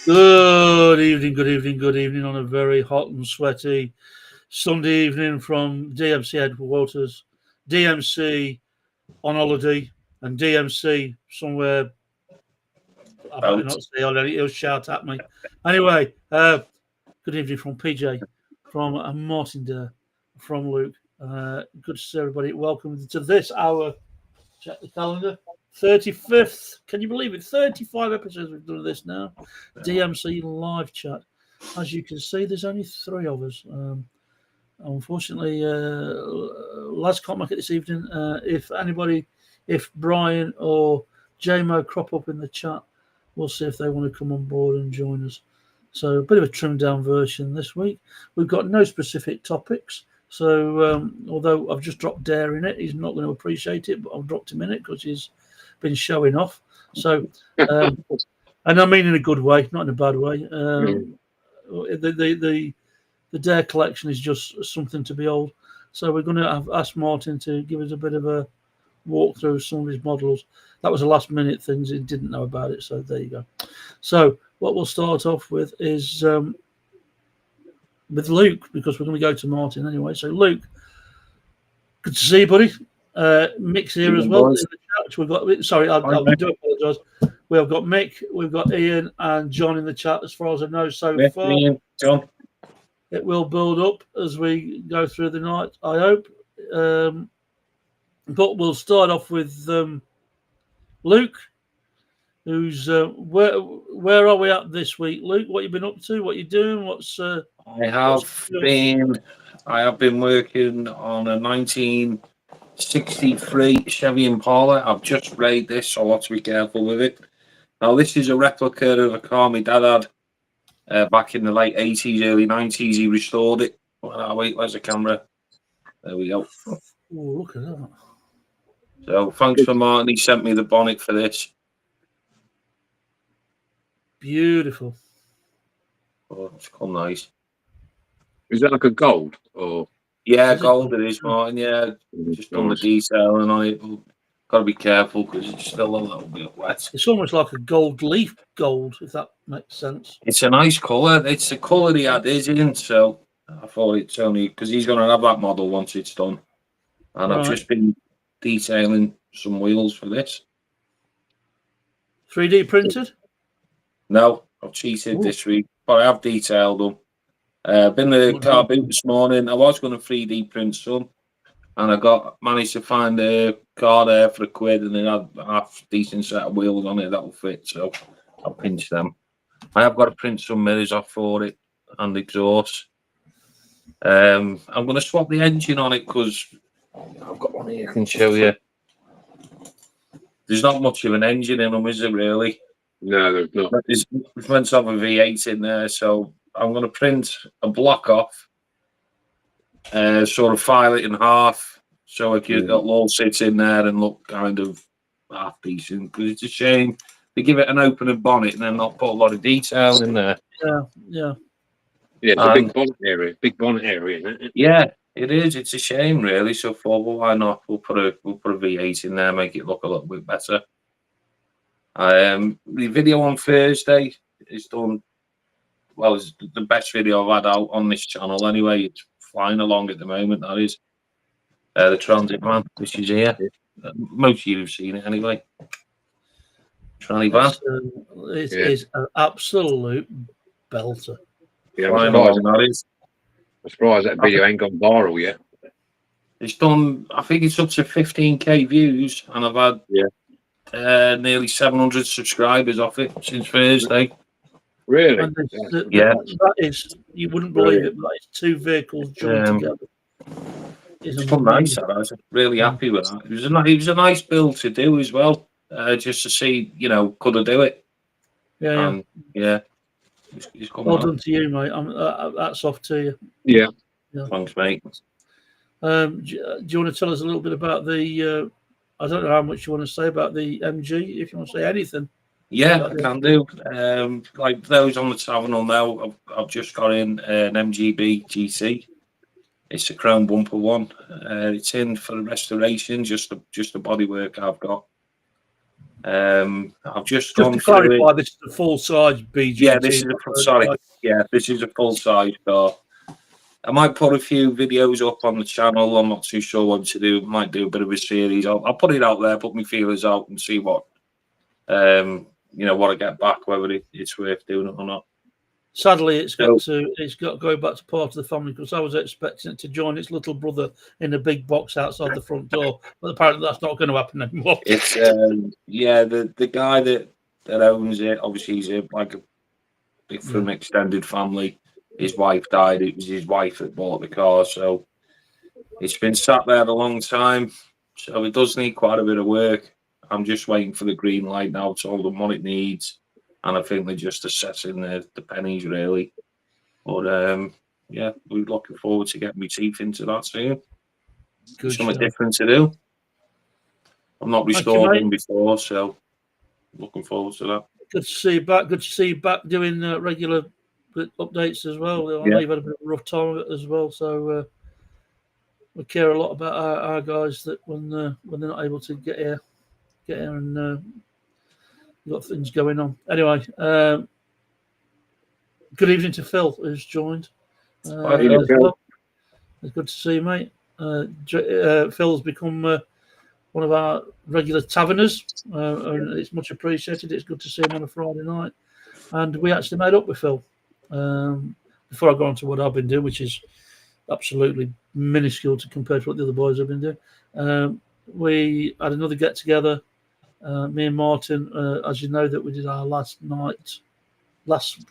Good evening, good evening, good evening on a very hot and sweaty Sunday evening from DMC headquarters. DMC on holiday and DMC somewhere. I better not say already, he'll shout at me. Anyway, good evening from PJ, from Martin Dare, from Luke. Good to see everybody. Welcome to this hour. Check the calendar. 35th. Can you believe it? 35 episodes we've done of this now. DMC live chat. As you can see, there's only 3 of us. Unfortunately, last can't make it this evening. If Brian or JMO crop up in the chat, we'll see if they want to come on board and join us. So a bit of a trimmed down version this week. We've got no specific topics. So although I've just dropped Dare in it, he's not going to appreciate it, but I've dropped him in it because he's been showing off. So, and I mean in a good way, not in a bad way. The Dare collection is just something to behold. So we're going to ask Martin to give us a bit of a walk through some of his models. That was a last minute thing. He didn't know about it. So there you go. So what we'll start off with is with Luke, because we're going to go to Martin anyway. So Luke, good to see you, buddy. Mick's here as well. We've got, sorry, I do apologise. We've got Mick, we've got Ian and John in the chat, as far as I know so far. Ian, John. It will build up as we go through the night, I hope. But we'll start off with Luke, who's where are we at this week, Luke? What you been up to? What you doing? I have been working on a 1963 Chevy Impala. I've just raided this, so I'll have to be careful with it. Now, this is a replica of a car my dad had back in the late 80s, early 90s. He restored it. Wait, where's the camera? There we go. Oh, look at that. So thanks for Martin. He sent me the bonnet for this. Beautiful. Oh, it's quite nice. Is that like a gold or? Yeah, gold it is, Martin. Yeah, just on the detailing on it. Got to be careful because it's still a little bit wet. It's almost like a gold leaf gold, if that makes sense. It's a nice colour. It's the colour he had his in, so I thought it's only because he's going to have that model once it's done. And I've just been detailing some wheels for this. 3D printed? No, I've cheated this week, but I have detailed them. Been to the car boot this morning. I was going to 3D print some, and I managed to find a car there for £1, and it had a half decent set of wheels on it that'll fit. So I'll pinch them. I have got to print some mirrors off for it and exhaust. I'm going to swap the engine on it because I've got one here I can show you. There's not much of an engine in them, is there really? No, there's not. It's meant to have a V8 in there, so I'm going to print a block off, sort of file it in half, so it'll all sit in there and look kind of half decent. Because it's a shame to give it an open bonnet and then not put a lot of detail in there. Yeah. Yeah, it's a big bonnet area, isn't it? Yeah, it is. It's a shame, really. So I thought, well, why not? We'll put a V8 in there, make it look a little bit better. The video on Thursday is done. Well, it's the best video I've had out on this channel anyway. It's flying along at the moment, that is. The Transit Van, which is here. Most of you have seen it anyway. Transit Van. It is an absolute belter. Yeah, I'm surprised that video ain't gone viral yet. It's done, I think it's up to 15k views, and I've had nearly 700 subscribers off it since Thursday. Really? That is, you wouldn't believe it, but that is 2 vehicles joined together. It's quite nice. I was really happy with that. It was a nice build to do as well, just to see, could I do it? Yeah. It's well done to you, mate. That's off to you. Yeah. Thanks, mate. Do you want to tell us a little bit about the? I don't know how much you want to say about the MG. If you want to say anything. Yeah, I can do. Like those on the tavern will know, I've just got in an MGB GC. It's a chrome bumper one. It's in for the restoration, just the bodywork I've got. I've just Just gone to through clarify, it. this is a full-size BGT. Yeah, this is this is a full size car. I might put a few videos up on the channel. I'm not too sure what to do. Might do a bit of a series. I'll put it out there, put my feelers out, and see what what I get back, whether it's worth doing it or not. Sadly, it's got to go back to part of the family, because I was expecting it to join its little brother in a big box outside the front door, but apparently that's not going to happen anymore. It's the guy that owns it. Obviously, he's from extended family. His wife died. It was his wife that bought the car, so it's been sat there a long time. So it does need quite a bit of work. I'm just waiting for the green light now. Told them what it needs, and I think they're just assessing the pennies really. But we're looking forward to getting my teeth into that soon. Good Something show. different to do. I've not restored one before, so looking forward to that. Good to see you back. Good to see you back doing regular updates as well. I know you've had a bit of a rough time of it as well, so we care a lot about our guys that when they're not able to get here and got things going on. Anyway, good evening to Phil, who's joined. As well. It's good to see you, mate. Phil's become one of our regular taverners, and it's much appreciated. It's good to see him on a Friday night. And we actually made up with Phil. Before I go on to what I've been doing, which is absolutely minuscule to compare to what the other boys have been doing, we had another get-together, me and Martin, as you know, that we did our last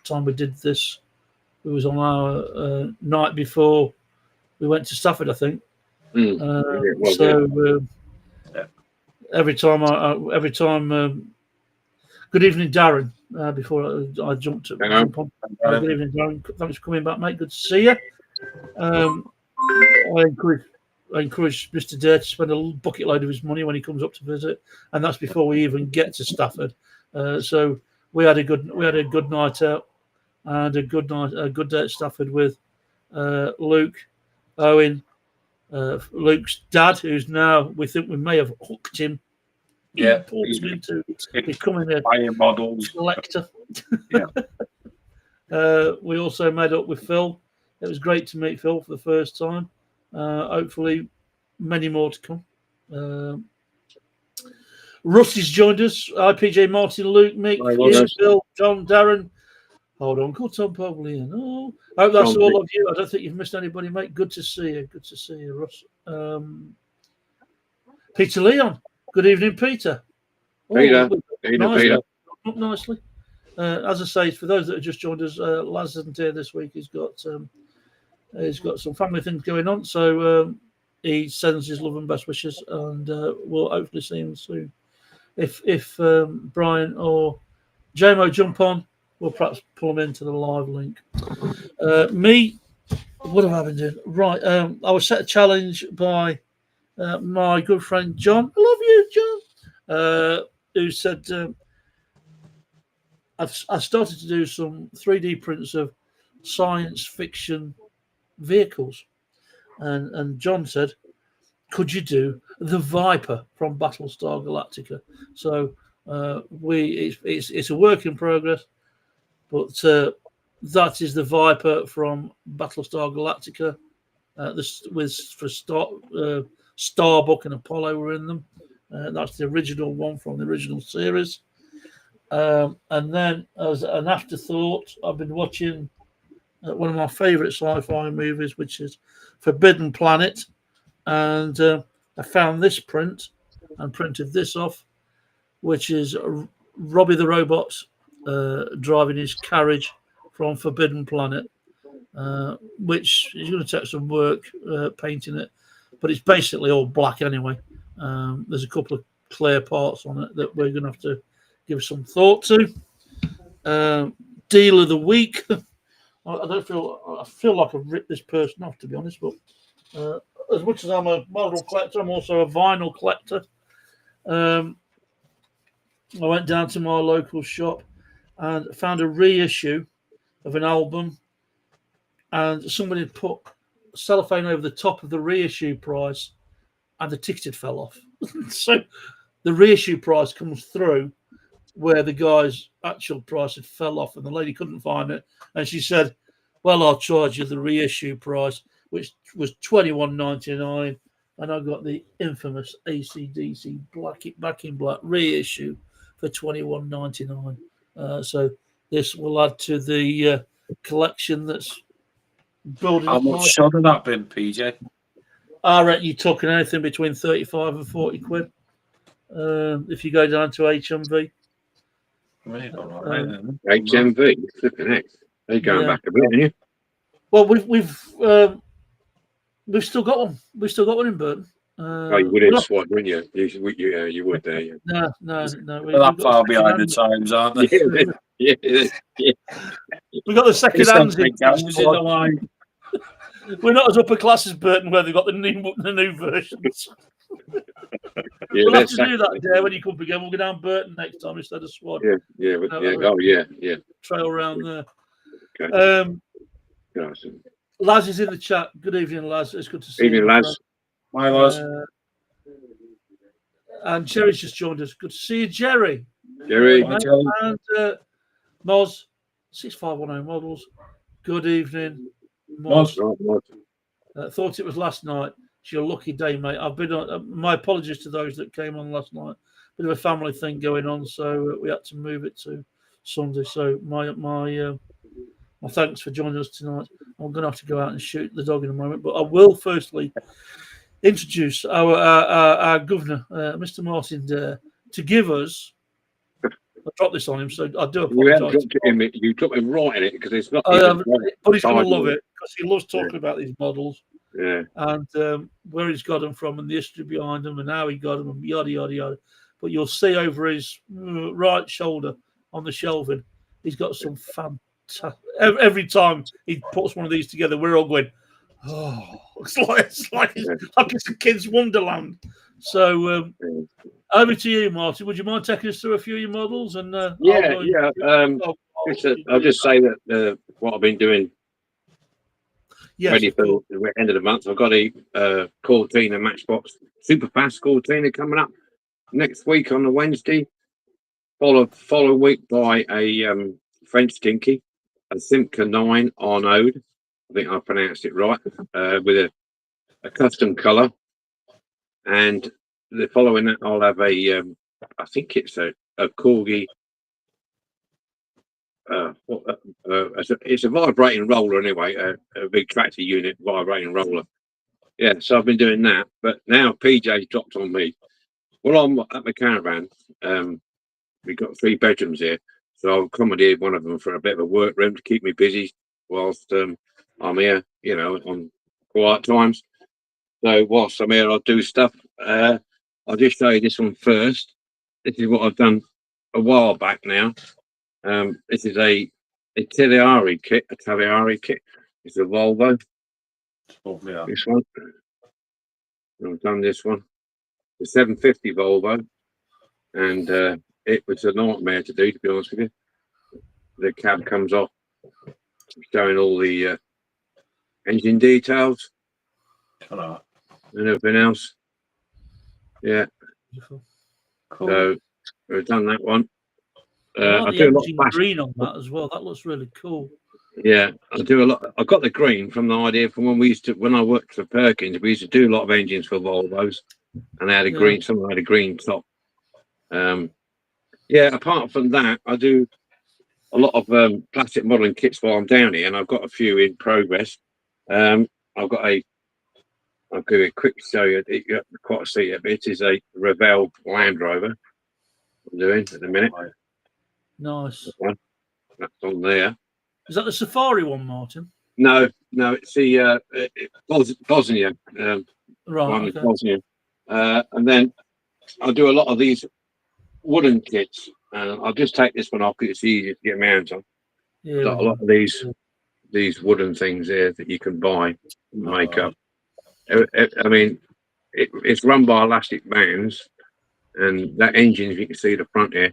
time we did this. It was on our night before we went to Stafford, I think. Every time, good evening, Darren. Before I jump on. Good evening, Darren. Thanks for coming back, mate. Good to see you. I encourage Mr. Dare to spend a bucket load of his money when he comes up to visit, and that's before we even get to Stafford. So we had a good night out, and a good day at Stafford with Luke, Owen, Luke's dad, who's now, we think we may have hooked him. Into becoming a collector. We also made up with Phil. It was great to meet Phil for the first time. Hopefully, many more to come. Russ has joined us. IPJ, Martin, Luke, Mick, Phil, John, Darren. Hold on, call Tom probably in. Oh, I hope that's all of you. I don't think you've missed anybody, mate. Good to see you. Good to see you, Russ. Peter Leon. Good evening, Peter. Peter. Up nicely. As I say, for those that have just joined us, Laz isn't here this week. He's got some family things going on, so he sends his love and best wishes, and we'll hopefully see him soon. If Brian or JMO jump on, we'll perhaps pull them into the live link. Me, what have I been doing? Right, I was set a challenge by my good friend John. I love you, John. Who said I started to do some 3D prints of science fiction vehicles, and John said, "Could you do the Viper from Battlestar Galactica?" So it's a work in progress, but that is the Viper from Battlestar Galactica. Starbuck and Apollo were in them. That's the original one from the original series. And then, as an afterthought, I've been watching one of my favourite sci-fi movies, which is Forbidden Planet. And I found this print and printed this off, which is Robbie the Robot driving his carriage from Forbidden Planet, which is going to take some work painting it, but it's basically all black anyway. There's a couple of clear parts on it that we're going to have to give some thought to. Deal of the week. I feel like I've ripped this person off, to be honest, but as much as I'm a model collector, I'm also a vinyl collector. I went down to my local shop and found a reissue of an album, and somebody had put cellophane over the top of the reissue price, and the ticket fell off. So the reissue price comes through where the guy's actual price had fell off, and the lady couldn't find it, and she said, "Well, I'll charge you the reissue price, which was $21.99, and I got the infamous AC/DC Back in Black reissue for $21.99. So this will add to the collection that's building How up. much should have that been, PJ? I reckon you're talking anything between 35 and 40 quid if you go down to HMV. HMV, flipping heck. They're going back a bit, aren't you? Well, we've still got one. We've still got one in Burton. Oh, you would in SWAT, wouldn't you? You would there. Yeah. No. They're that far behind the times, aren't they? Yeah. We've got the second hands in. Line. We're not as upper class as Burton, where they've got the new versions. Yeah, We'll have to do that day when you come again. We'll go down Burton next time instead of Swad. Yeah. Oh, yeah. Trail around there. Okay. Laz is in the chat. Good evening, Laz. It's good to see you. Evening, Laz. My Laz. And Jerry's just joined us. Good to see you, Jerry. Jerry. And Moz, 6510 Models. Good evening, Moz. Thought it was last night. It's your lucky day, mate. I've been on. My apologies to those that came on last night. Bit of a family thing going on, so we had to move it to Sunday. So my thanks for joining us tonight. I'm going to have to go out and shoot the dog in a moment, but I will firstly introduce our governor, Mr. Martin Dare, to give us. I dropped this on him, so I do apologise. You took him right in it because it's not. But he's going to love it because he loves talking about these models. Yeah. And where he's got them from and the history behind them and how he got them and yada, yada, yada. But you'll see over his right shoulder on the shelving, he's got some fantastic. Every time he puts one of these together, we're all going, oh, it's like it's a kid's wonderland. So over to you, Martin. Would you mind taking us through a few of your models? And I'll just say that what I've been doing. Yes, ready for the end of the month. I've got a Cortina Matchbox super fast Cortina coming up next week on the Wednesday. Follow week by a French Dinky, a Simca 9 Arnaud. I think I pronounced it right, with a custom colour. And the following that, I'll have I think it's a Corgi. It's a vibrating roller anyway, a big tractor unit vibrating roller. Yeah, so I've been doing that, but now PJ's dropped on me. Well, I'm at my caravan. We've got 3 bedrooms here, so I've accommodated one of them for a bit of a workroom to keep me busy whilst I'm here, on quiet times. So whilst I'm here, I'll do stuff. I'll just show you this one first. This is what I've done a while back now. This is a Tagliari kit. It's a Volvo. This one. I've done this one. The 750 Volvo, and it was a nightmare to do, to be honest with you. The cab comes off, showing all the engine details and everything else. Yeah. Cool. So we've done that one. I do a lot of green on that as well. That looks really cool. Yeah, I do a lot. I got the green from the idea from when I worked for Perkins. We used to do a lot of engines for Volvos, and they had a green. Some had a green top. Apart from that, I do a lot of plastic modelling kits while I'm down here, and I've got a few in progress. I'll give you a quick show you. You can't quite see it, but it is a Revell Land Rover I'm doing at the minute. Nice. That's on there. Is that the Safari one, Martin? No, it's the Bosnia. Right. Okay. Bosnia. And then I'll do a lot of these wooden kits. I'll just take this one off because it's easy to get my hands on. Yeah. A lot of these wooden things here that you can buy and make up. I mean, it's run by elastic bands, and that engine, if you can see the front here,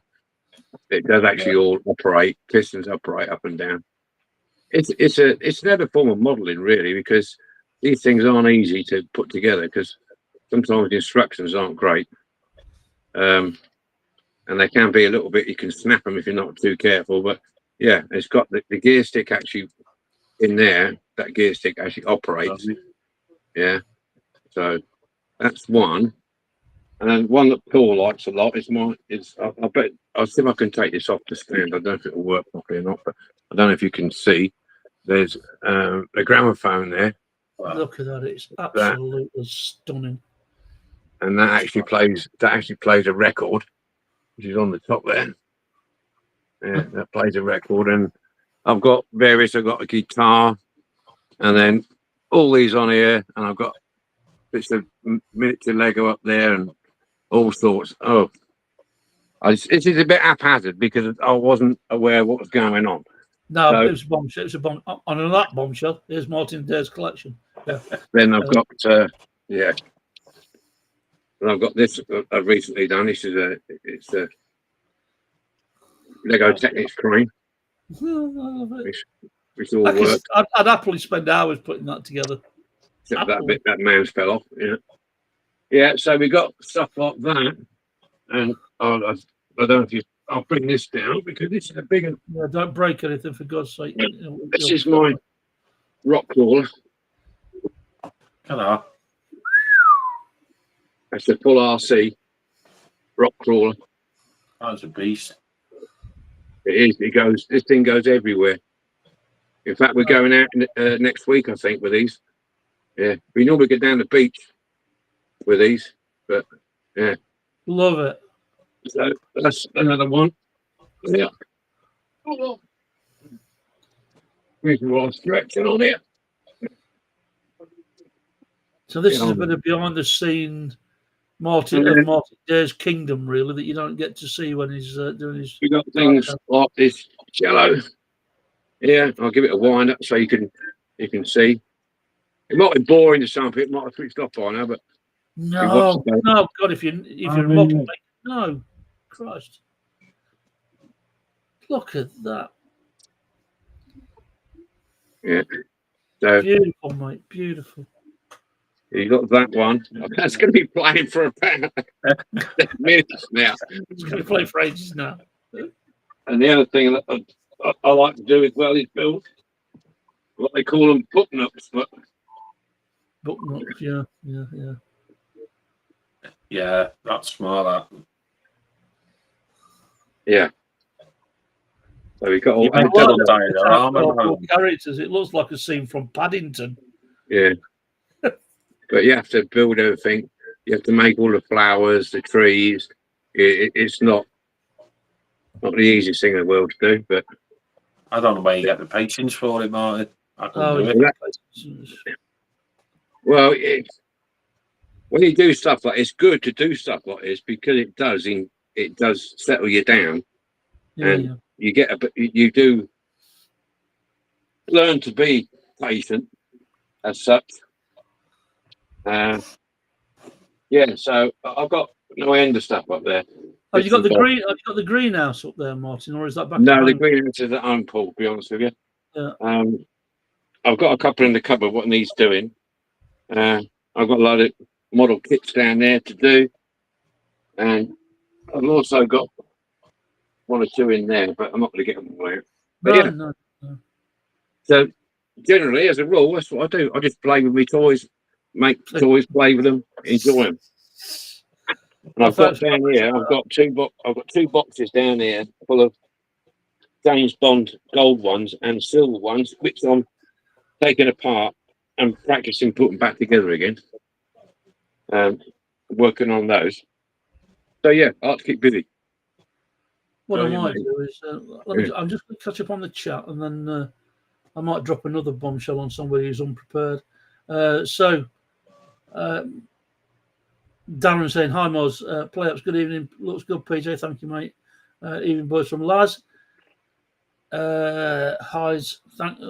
it does actually all operate. Pistons operate up and down. It's another form of modelling, really, because these things aren't easy to put together because sometimes the instructions aren't great. and they can be a little bit. You can snap them if you're not too careful. But yeah, it's got the gear stick actually in there. That gear stick actually operates. Yeah, so that's one. And then one that Paul likes a lot is I bet I'll see if I can take this off the stand. I don't know if it'll work properly or not, but I don't know if you can see. There's a gramophone there. Look at that! It's absolutely stunning. And that actually plays a record, which is on the top there. Yeah, that plays a record. And I've got a guitar, and then all these on here, and I've got bits of miniature Lego up there and all sorts. It is a bit haphazard because I wasn't aware of what was going on. No, so, it was a bombshell. It's a bomb. On that bombshell, here's Martin Dare's collection. Yeah. Then I've got and I've got this I've recently done. It's a Lego Technics crane. Which all works. I'd happily spend hours putting that together. Except that man's fell off. Yeah. Yeah. So we got stuff like that, and I don't know if I'll bring this down because this is a bigger. Yeah, don't break anything for God's sake. This is my rock crawler. Hello. That's the full RC rock crawler. That's a beast. It is. It goes. This thing goes everywhere. In fact, we're going out next week, I think, with these. Yeah, we normally get down the beach with these, but yeah, love it. So that's another one. Yeah. We've got stretching on it. So this is a bit of behind the scene Martin Dare's kingdom, really, that you don't get to see when he's doing his. We got things like this cello. Yeah, I'll give it a wind up so you can see. It might be boring to some people. It might have switched off by now, but no, God, if you're a model, no, Christ, look at that. Yeah, so beautiful, mate, beautiful. You got that one. That's going to be playing for about minutes now. It's going to play for ages now. And the other thing that I like to do as well is build what they call them book-nuts. Book-nuts, yeah. Yeah, that's smart. That. Yeah. So we got all characters. It looks like a scene from Paddington. Yeah. But you have to build everything. You have to make all the flowers, the trees. It's not the easiest thing in the world to do, but I don't know where you get the patience for it, Martin. I couldn't do it. Well, when you do stuff like it's good to do stuff like this because it does settle you down, and you get you do learn to be patient as such. So I've got no end of stuff up there. Have you got the green? Have you got the greenhouse up there, Martin, or is that back? No, the greenhouse is at home, Paul. To be honest with you, I've got a couple in the cupboard. What needs doing? I've got a lot of model kits down there to do, and I've also got one or two in there, but I'm not going to get them all out. But no. So generally, as a rule, that's what I do. I just play with my toys. Make toys, play with them, enjoy them. And I've got down here. I've got two boxes down here full of James Bond gold ones and silver ones, which I'm taking apart and practicing putting back together again. Working on those. So yeah, I like to keep busy. What I might do is I'm just going to catch up on the chat, and then I might drop another bombshell on somebody who's unprepared. Darren saying, hi Moz, play-ups, good evening, looks good PJ, thank you mate. Evening boys from Laz. Highs,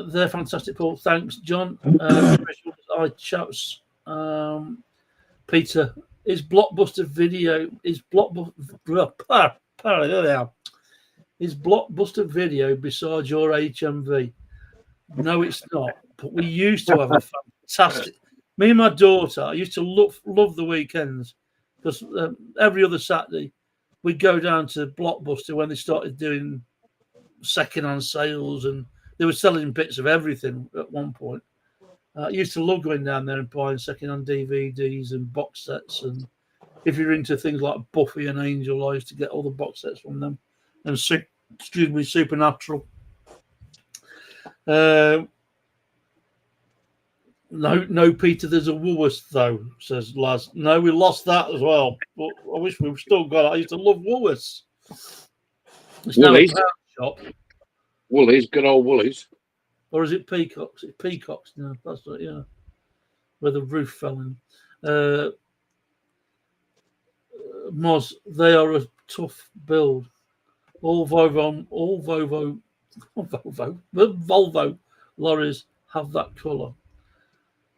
they're fantastic Paul, thanks John. I chaps. Peter, is Blockbuster Video besides your HMV? No, it's not. But we used to have a fantastic. Me and my daughter, I used to love the weekends because every other Saturday we'd go down to Blockbuster when they started doing second-hand sales, and they were selling bits of everything at one point. I used to love going down there and buying second-hand DVDs and box sets, and if you're into things like Buffy and Angel, I used to get all the box sets from them, and Supernatural. No, Peter, there's a Woolworths though, says Laz. No, we lost that as well. But I wish we've still got it. I used to love Woolworths. It's now a pound shop. Woolies, good old Woolies. Or is it Peacocks? It's Peacocks now. That's right, yeah. Where the roof fell in. Moz, they are a tough build. All Volvo lorries have that colour.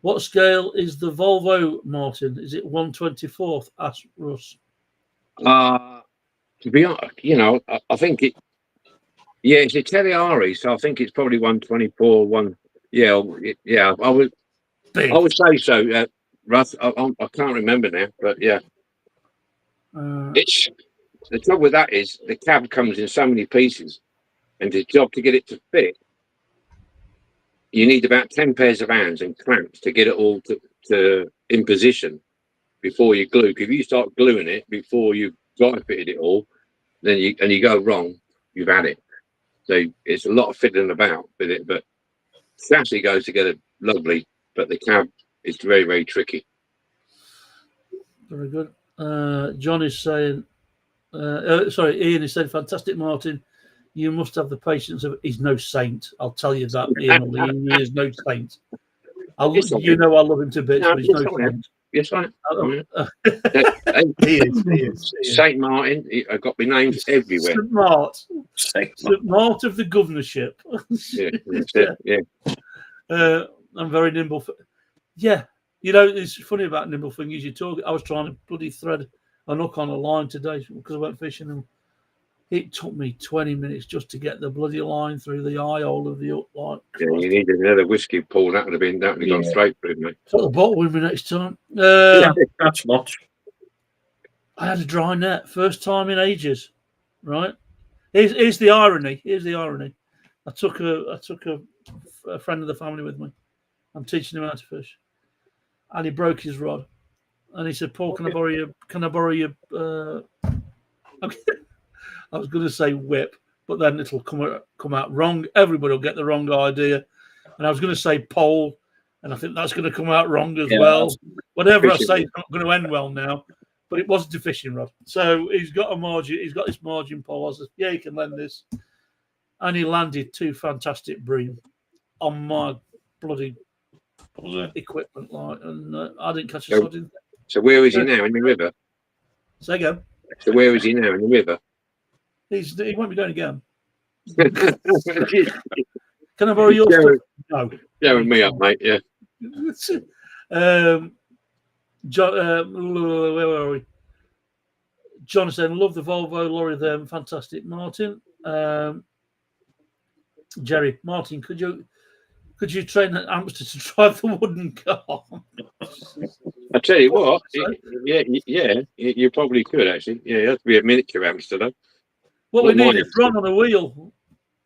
What scale is the Volvo, Martin? Is it 1/24th? Asked Russ. To be honest, I think it. Yeah, it's a Teliari, so I think it's probably 1/24. I would say so. Russ, I can't remember now, but yeah. It's the trouble with that is the cab comes in so many pieces, and the job to get it to fit, you need about 10 pairs of hands and clamps to get it all to in position before you glue. If you start gluing it before you've dry fitted it all, then you go wrong, you've had it. So it's a lot of fiddling about with it, but chassis goes together lovely, but the cab is very, very tricky. Very good. John is saying, Ian is saying, fantastic, Martin. You must have the patience of. He's no saint. I'll tell you that, Ian. He is no saint. I love him to bits, but he's no saint. Yes, I am. He is. Saint Martin. I got my names everywhere. St. Mart of the governorship. Yeah. I'm very nimble. Yeah. It's funny about nimble fingers. I was trying to bloody thread a hook on a line today because I went fishing, and it took me 20 minutes just to get the bloody line through the eye hole of the hook. Yeah, you needed another whiskey pull. That would have gone straight through, mate. Put the bottle with me next time. That's much. I had a dry net, first time in ages. Right? Here's the irony. I took a friend of the family with me. I'm teaching him how to fish, and he broke his rod. And he said, "Paul, can I borrow your?" I was going to say whip, but then it'll come out wrong. Everybody will get the wrong idea. And I was going to say pole, and I think that's going to come out wrong as well. Whatever I say is not going to end well now. But it wasn't a fishing rod. So he's got a margin. He's got this margin pole. I said, yeah, you can lend this. And he landed 2 fantastic bream on my bloody equipment. And I didn't catch a sod. So where is he now? In the river? Say again. So where is he now? In the river? He won't be going again. Can I borrow your stuff? No. Yeah, with me up, mate. Yeah. John, where were we? Jonathan, love the Volvo lorry there. Fantastic, Martin. Jerry, Martin, could you train an hamster to drive the wooden car? I tell you what, you probably could actually. Yeah, it has to be a miniature hamster though. What we need is Ron on a wheel.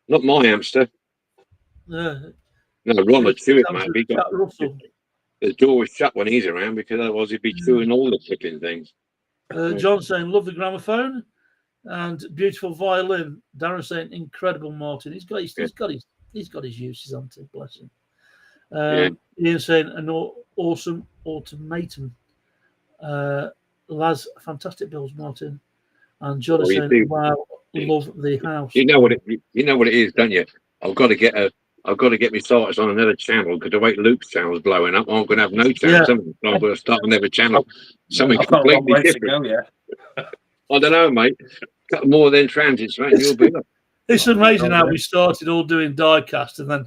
Not my hamster. No, Ron would chew it, mate. The door is shut when he's around because otherwise he'd be chewing all the flipping things. John saying, love the gramophone and beautiful violin. Darren saying, incredible, Martin. He's got his uses on it, bless him. Ian saying, an awesome automaton. Laz, fantastic bills, Martin. And John is saying, wow, love the house. You know what it is, don't you? I've got to get me started on another channel because the way Luke's channel's blowing up, I'm going to have no channel. So I'm going to start another channel. Something completely different. I don't know, mate. A couple more than transits, mate. You'll be up. It's amazing how we started all doing die cast, and then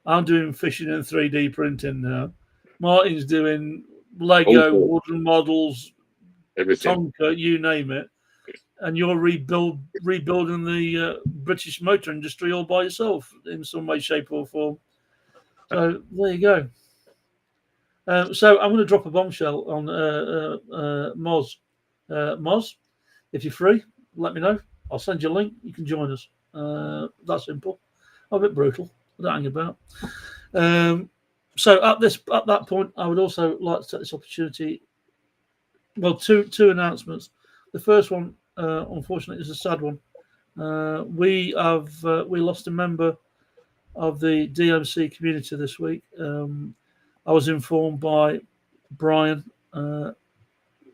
I'm doing fishing and 3D printing now. Martin's doing Lego, wooden models, everything. Tonka, you name it. And you're rebuilding the British motor industry all by yourself in some way, shape, or form. So there you go. So I'm going to drop a bombshell on Moz. Moz, if you're free, let me know. I'll send you a link. You can join us. That's simple. A bit brutal. I don't hang about. So at that point, I would also like to take this opportunity. Well, two announcements. The first one, unfortunately, is a sad one. We lost a member of the DMC community this week. I was informed by Brian,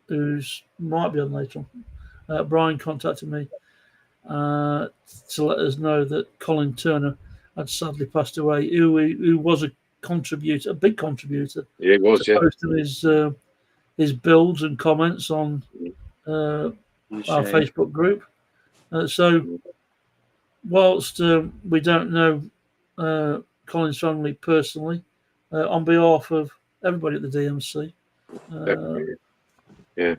who's might be on later on. Brian contacted me to let us know that Colin Turner had sadly passed away. Who was a contributor, a big contributor. Yeah, it was. Yeah. Posting his builds and comments on our Facebook group. So, whilst we don't know Colin's family personally, on behalf of everybody at the DMC, yeah.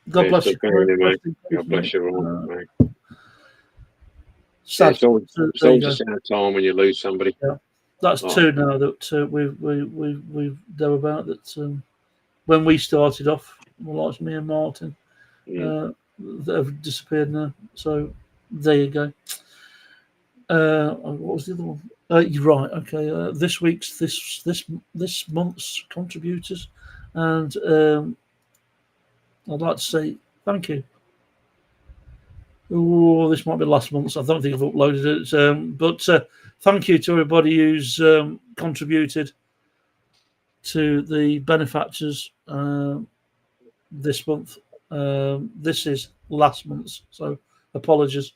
God bless you. God bless you all, mate. Sad. It's always a sad time when you lose somebody. Yeah. That's two now that we've know about that. When we started off, like me and Martin, that have disappeared now. So there you go. What was the other one? You're right. Okay. This month's contributors, and I'd like to say thank you. Oh, this might be last month's. I don't think I've uploaded it, but thank you to everybody who's contributed to the benefactors this month. This is last month's, so apologies.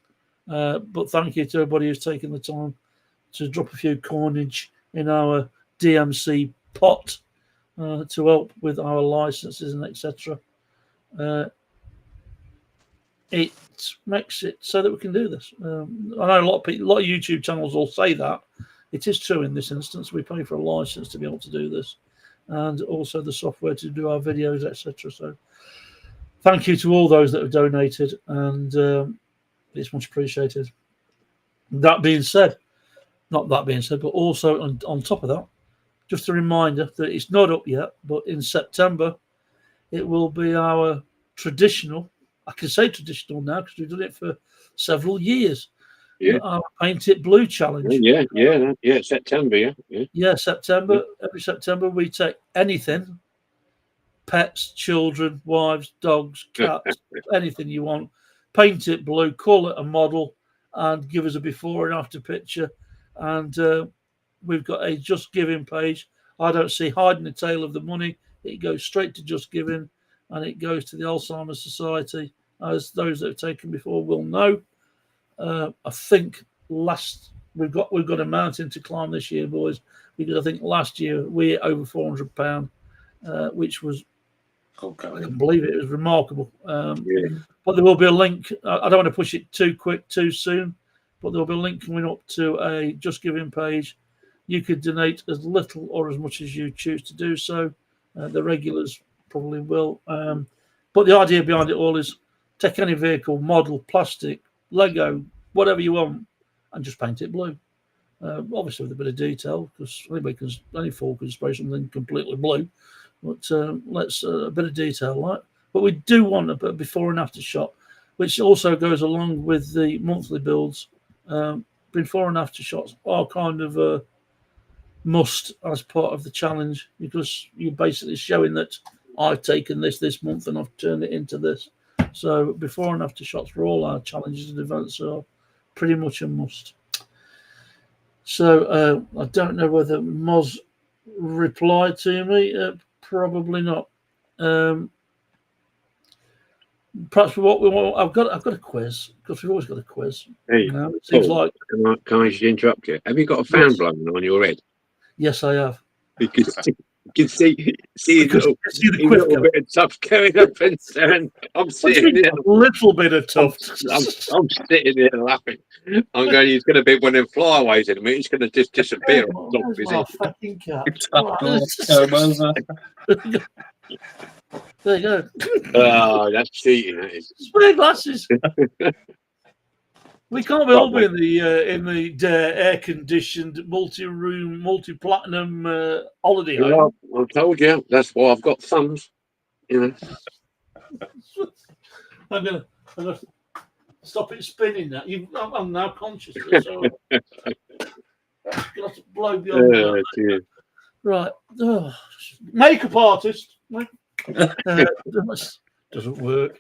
But thank you to everybody who's taken the time to drop a few coinage in our DMC pot to help with our licenses and etc. It makes it so that we can do this. I know a lot of YouTube channels will say that. It is true in this instance. We pay for a license to be able to do this, and also the software to do our videos, etc. So, thank you to all those that have donated, and it's much appreciated. That being said, but also on top of that, just a reminder that it's not up yet, but in September, it will be our traditional. I can say traditional now because we've done it for several years. Yeah. Our Paint It Blue challenge. Yeah. September. Yeah. September. Every September we take anything, pets, children, wives, dogs, cats, anything you want. Paint it blue, call it a model, and give us a before and after picture. And we've got a Just Giving page. I don't see hiding the tail of the money. It goes straight to Just Giving, and it goes to the Alzheimer's Society, as those that have taken before will know. I think we've got a mountain to climb this year, boys, because I think last year we hit over £400, which was I can't believe it. It was remarkable. But there will be a link. I don't want to push it too quick, too soon, but there will be a link coming up to a Just Giving page. You could donate as little or as much as you choose to do so. The regulars probably will. But the idea behind it all is take any vehicle, model, plastic, Lego, whatever you want, and just paint it blue. Obviously with a bit of detail, because only four can spray something completely blue. But let's a bit of detail, right? But we do want a before and after shot, which also goes along with the monthly builds. Before and after shots are kind of a must as part of the challenge, because you're basically showing that I've taken this month and I've turned it into this. So before and after shots for all our challenges and events are pretty much a must. So I don't know whether Moz replied to me. Probably not. Perhaps what we want. I've got a quiz, because we've always got a quiz. Hey, it seems like. Can I just interrupt you? Have you got a fan blowing on your head? Yes, I have. Because you can see a little bit of tuft going up and down. I'm sitting there. A little bit of tuft. I'm sitting there laughing. I'm going, he's going to be one of them flyaways in a minute. He's going to just disappear. Fucking cat. There you go. Oh, that's cheating. That is. Spare glasses. We can't be all be in the air-conditioned, multi-room, multi-platinum holiday home. I told you. That's why I've got thumbs. You know. I'm gonna stop it spinning. That I'm now conscious of this. So got to blow beyond that. Dear. Right. Makeup artist. Doesn't work.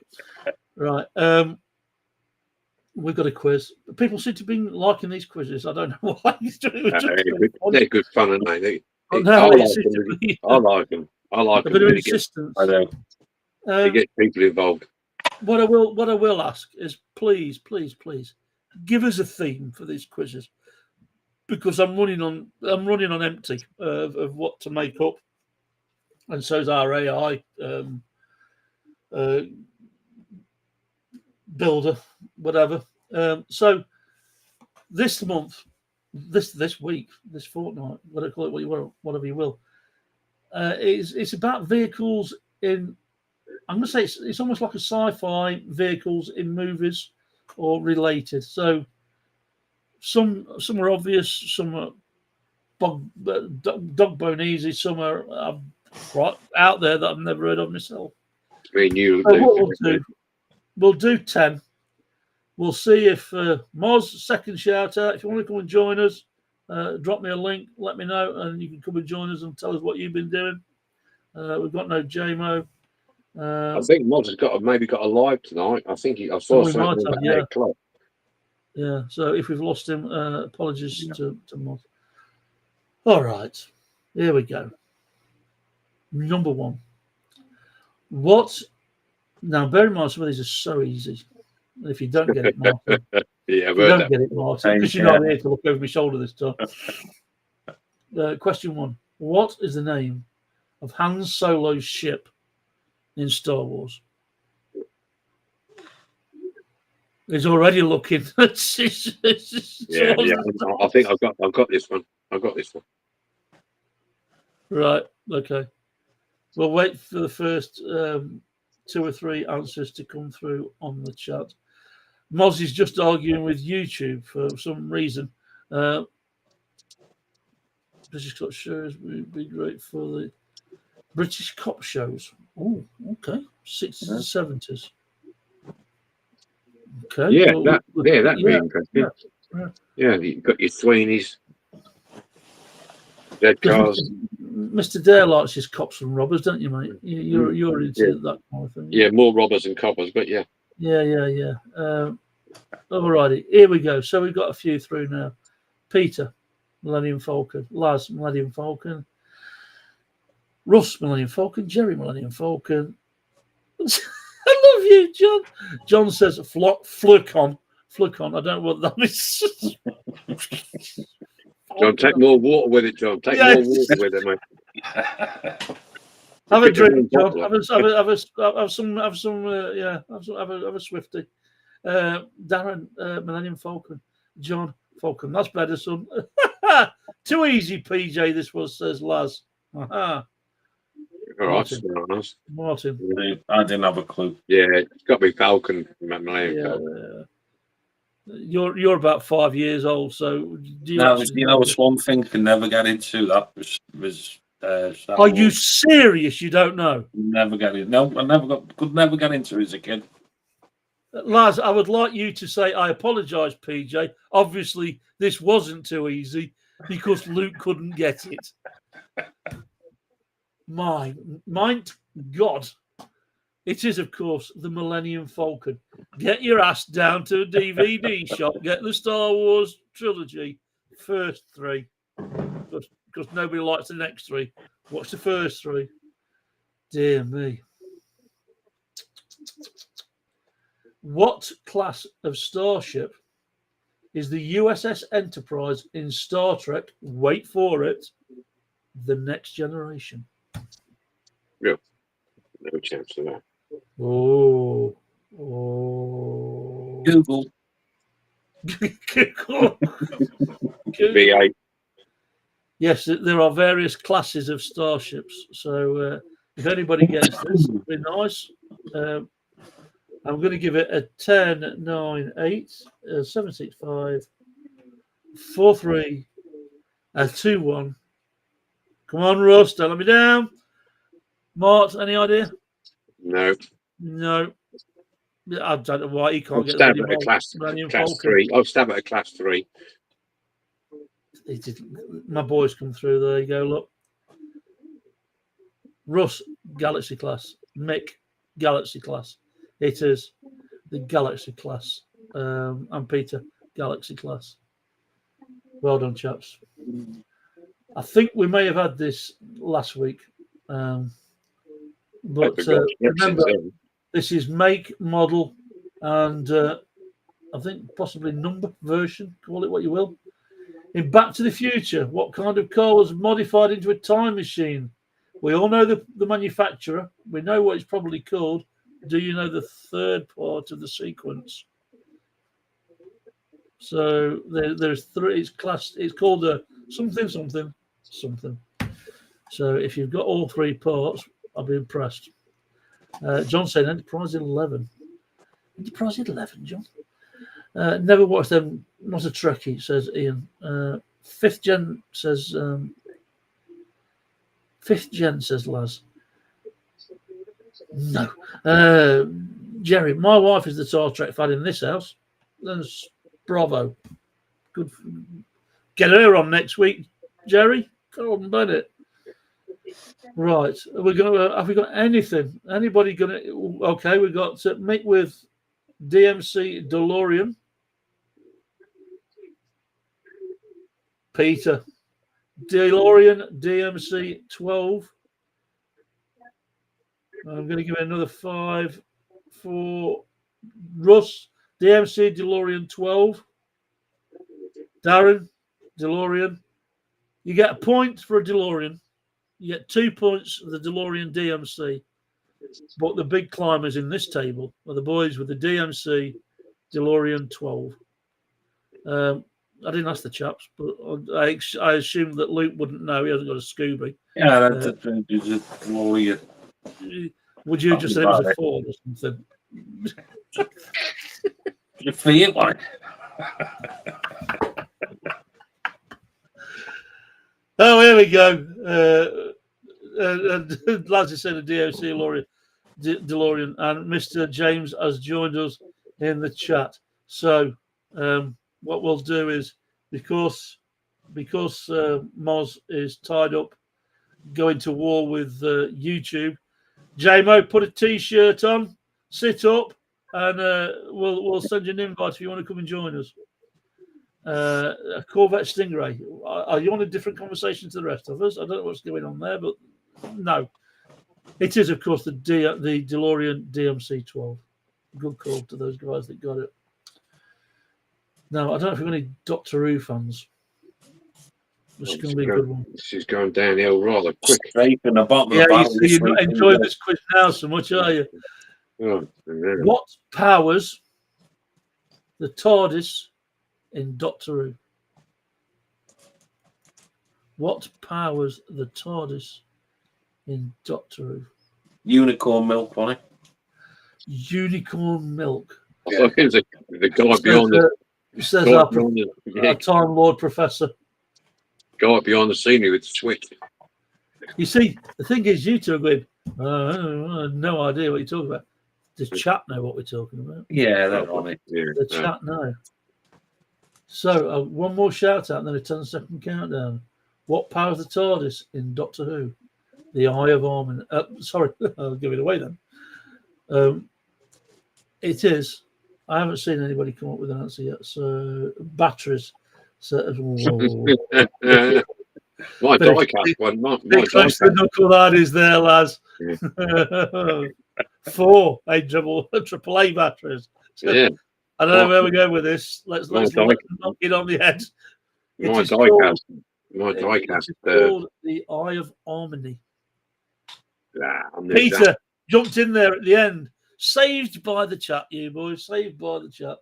Right. We've got a quiz. People seem to be liking these quizzes. I don't know why. They're good fun, aren't they? I like them. I like a them. bit of Really insistence. I know. to get people involved. What I will ask is please give us a theme for these quizzes, because I'm running on empty of what to make up, and so's our AI builder, whatever. So this month, this week, this fortnight, whatever you will, it's about vehicles in. I'm going to say it's almost like a sci-fi, vehicles in movies or related. So some are obvious, some are dog bone easy, some are right out there that I've never heard of myself. I mean, we'll do 10. We'll see if Moz, second shout out. If you want to come and join us, drop me a link, let me know, and you can come and join us and tell us what you've been doing. We've got no JMO. I think Moz has maybe got a live tonight. I think I saw something about 8 o'clock. Yeah, so if we've lost him, apologies to Moz. All right, here we go. Number 1. What? Now, bear in mind, some of these are so easy. If you don't get it, Martin, Get it, Martin, because you're not here to look over my shoulder this time. Question 1: what is the name of Han Solo's ship in Star Wars? He's already looking. I think I've got this one. Right. Okay. We'll wait for the first 2 or 3 answers to come through on the chat. Moz is just arguing with YouTube for some reason. British cop shows would be great for the British cop shows. Oh, okay. 60s and 70s. Okay. That'd be interesting. Yeah, you've got your Sweeneys, Dead Cars. Mr. Dare likes his cops and robbers, don't you, mate? You're into that kind of thing. Yeah, more robbers and coppers, but yeah. Yeah. Alrighty, here we go. So we've got a few through now. Peter, Millennium Falcon. Laz, Millennium Falcon. Russ, Millennium Falcon. Jerry, Millennium Falcon. I love you, John. John says Flurcon. I don't know what that is. John, take more water with it, John. Take more water with it, mate. Have a drink, John. Have a Swifty. Darren, Millennium Falcon. John Falcon. That's better, son. Too easy, PJ. This was, says Laz. Aha. All right, Martin. I didn't have a clue. Yeah, it's got to be Falcon. Falcon. You're about 5 years old, so it's one thing I can never get into. That was Are you serious? You don't know? Never get it. No, could never get into it as a kid. Laz, I would like you to say, I apologise, PJ. Obviously, this wasn't too easy because Luke couldn't get it. My God. It is, of course, the Millennium Falcon. Get your ass down to a DVD shop. Get the Star Wars trilogy, first 3. Because nobody likes the next 3. Watch the first 3. Dear me. What class of starship is the USS Enterprise in Star Trek? Wait for it. The Next Generation. Yeah. No chance of that. Oh. Google. Google. V8. Yes, there are various classes of starships. So if anybody gets this, it'd be nice. I'm going to give it a 10, 9, 8, 7, 6, 5, 4, 3, 2, 1. Come on, Russ, don't let me down. Mart, any idea? No. No. I don't know why he I'll can't get stab the at a class Millennium class Falcon. 3. I'll stab at a class 3. He didn't. My boys come through. There you go. Look. Russ, Galaxy class. Mick, Galaxy class. It is the Galaxy class. And Peter, Galaxy class. Well done, chaps. I think we may have had this last week. But remember, this is make, model, and I think possibly number version. Call it what you will. In Back to the Future, what kind of car was modified into a time machine? We all know the manufacturer. We know what it's probably called. Do you know the third part of the sequence? So there's 3. It's classed. It's called a something. So if you've got all 3 parts, I'll be impressed. John said Enterprise 11. Enterprise 11, John. Never watched them. Not a Trekkie, says Ian. 5th gen says. 5th gen says Laz. No. Jerry, my wife is the Star Trek fan in this house. That's bravo. Good. Get her on next week, Jerry. Come on, Bennett. Right. We're gonna. Have we got anything? Anybody gonna? Okay, we got to meet with DMC DeLorean. Peter. DeLorean DMC 12. I'm going to give it another 5 for Russ. DMC DeLorean 12. Darren, DeLorean. You get a point for a DeLorean. You get 2 points for the DeLorean DMC. But the big climbers in this table are the boys with the DMC DeLorean 12. I didn't ask the chaps, but I assumed that Luke wouldn't know. He hasn't got a Scooby. Yeah, that's a DeLorean. Would you just say it was a 4 or something? You feel like. Oh, here we go. Lads said a DMC DeLorean, and Mr. James has joined us in the chat. So what we'll do is, because Moz is tied up going to war with YouTube, JMO, put a T-shirt on, sit up, and we'll send you an invite if you want to come and join us. A Corvette Stingray. Are you on a different conversation to the rest of us? I don't know what's going on there, but no. It is, of course, the DeLorean DMC 12. Good call to those guys that got it. Now, I don't know if we've got any Doctor Who fans. This is going to be a good one. This is going downhill rather quick. Straight in the bottom Yeah, of the you barrel. see, you're not enjoying this quiz now so much, are you? Oh, What powers the TARDIS in Doctor Who? What powers the TARDIS in Doctor Who? Unicorn milk, Bonnie. Unicorn milk. yeah. The guy beyond the Says guy our beyond the Time Lord Professor. guy behind the scenery with the switch. You see, the thing is, you two are going, I have no idea what you're talking about. Does chat know what we're talking about? Yeah, that's on it. Yeah, The chat know. So, one more shout out and then a 10-second countdown. What powers the TARDIS in Doctor Who? The Eye of Armin. Sorry, I'll give it away then. It is. I haven't seen anybody come up with an answer yet. So, batteries. So, my diecast one. My close to the diecast. knuckle that is there, lads. Yeah. 4 triple A batteries. So, Yeah. I don't know where we go with this. Let's knock it on the head. It My is called, diecast. called the Eye of Harmony. I'm Peter jumped in there at the end. Saved by the chat, you boys. Saved by the chat.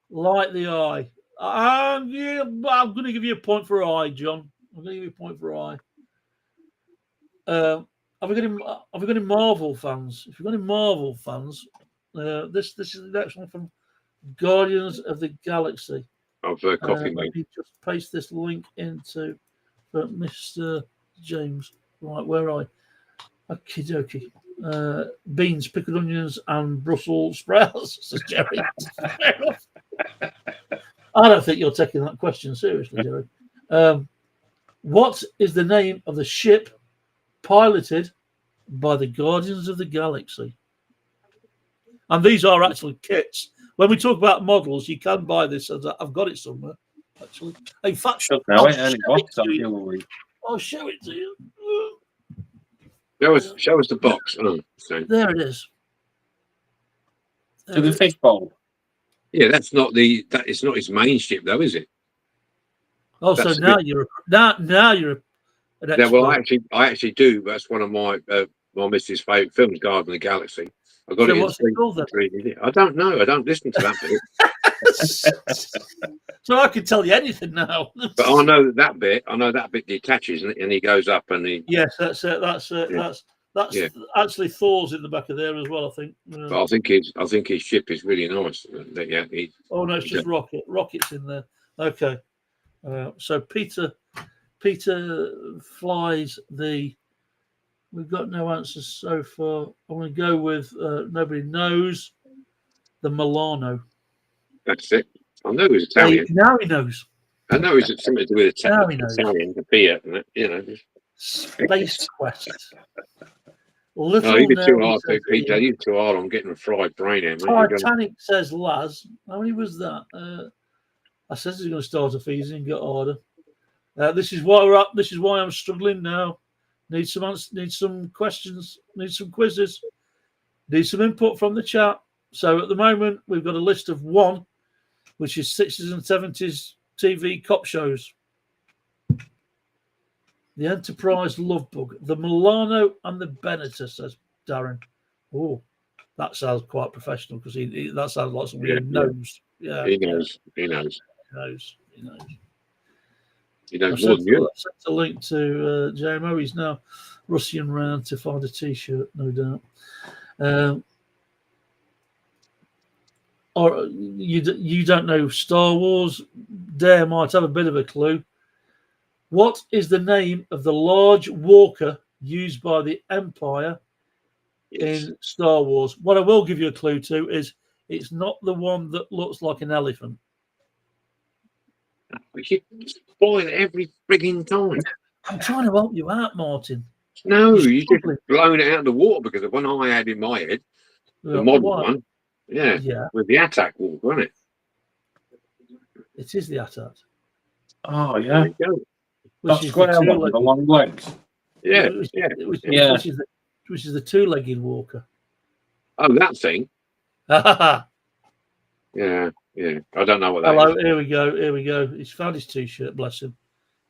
Like the eye. Yeah, I'm going to give you a point for eye, John. I'm going to give you a point for eye. Have we got any Marvel fans? If you've got any Marvel fans, this is the next one from Guardians of the Galaxy. I've coffee, mate. Let me just paste this link into Mr. James. Right, where are I? Okie dokie. beans, pickled onions, and Brussels sprouts, says Jerry. Fair enough. I don't think you're taking that question seriously, Jerry. What is the name of the ship piloted by the Guardians of the Galaxy? And these are actually kits. When we talk about models, you can buy this. I've got it somewhere, actually. In fact, I'll show it to you. Show us the box. Oh, so. There it is. To the fish bowl. Yeah, that's not the. That is not his main ship, though, is it? Oh, That's so now you're an expert. Yeah, well, I actually do. That's one of my missus' favourite films, Guardians of the Galaxy. I got So it. what's it called then? I don't know. I don't listen to that bit. So I can tell you anything now. But I know that bit. I know that bit detaches and he goes up and he. Yes, that's it. That's actually Thor's in the back of there as well. I think. But I think his ship is really nice. Yeah. Oh no, it's just Rocket. Rocket's in there. Okay. So Peter flies the. We've got no answers so far. I'm going to go with nobody knows the Milano. That's it. I know he's Italian. Now he knows. I know he's something to do with Italian, the beer, you know. Space Quest. You're too hard, Peter. You're too hard on getting a fried brain in. Titanic says Laz. How many was that? I said he's going to start a fees and get harder. This is why we're up. This is why I'm struggling now. Need some answers, need some questions, need some quizzes, need some input from the chat. So at the moment, we've got a list of 1, which is 60s and 70s TV cop shows. The Enterprise Love Bug, the Milano and the Benetton, says Darren. Oh, that sounds quite professional because that sounds like somebody who knows. Yeah, he knows. He knows. He knows. He knows more than you. I sent a link to JMO. He's now rushing around to find a T-shirt, no doubt. Or you don't know Star Wars? Dare might have a bit of a clue. What is the name of the large walker used by the Empire in Star Wars? What I will give you a clue to is it's not the one that looks like an elephant. You spoil it every frigging time. I'm trying to help you out, Martin. No, you just blown it out of the water because the one I had in my head, the modern one, with the attack walk, wasn't it? It is the attack. Oh yeah, which is the long legs. Yeah, which is the two-legged walker. Oh, that thing. Yeah. I don't know what that is. is. Here we go. He's found his T-shirt, bless him.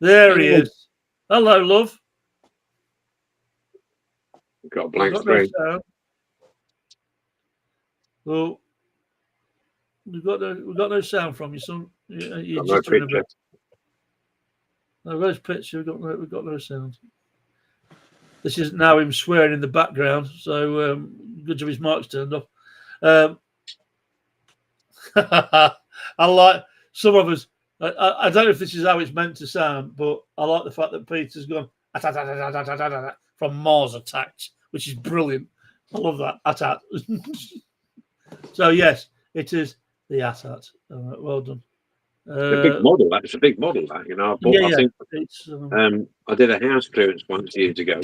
There he is. Hello, love. We've got a blank screen. Well, we've got no sound from you, son. You're no just picture. No, where's picture? We've got no sound. This is now him swearing in the background, so good job his mic's turned off. I like some of us. I don't know if this is how it's meant to sound, but I like the fact that Peter's gone from Mars Attacks, which is brilliant. I love that. Atat. So yes, it is the Atat. Well done. It's a big model. That's a big model. That I think it's. I did a house clearance once years ago,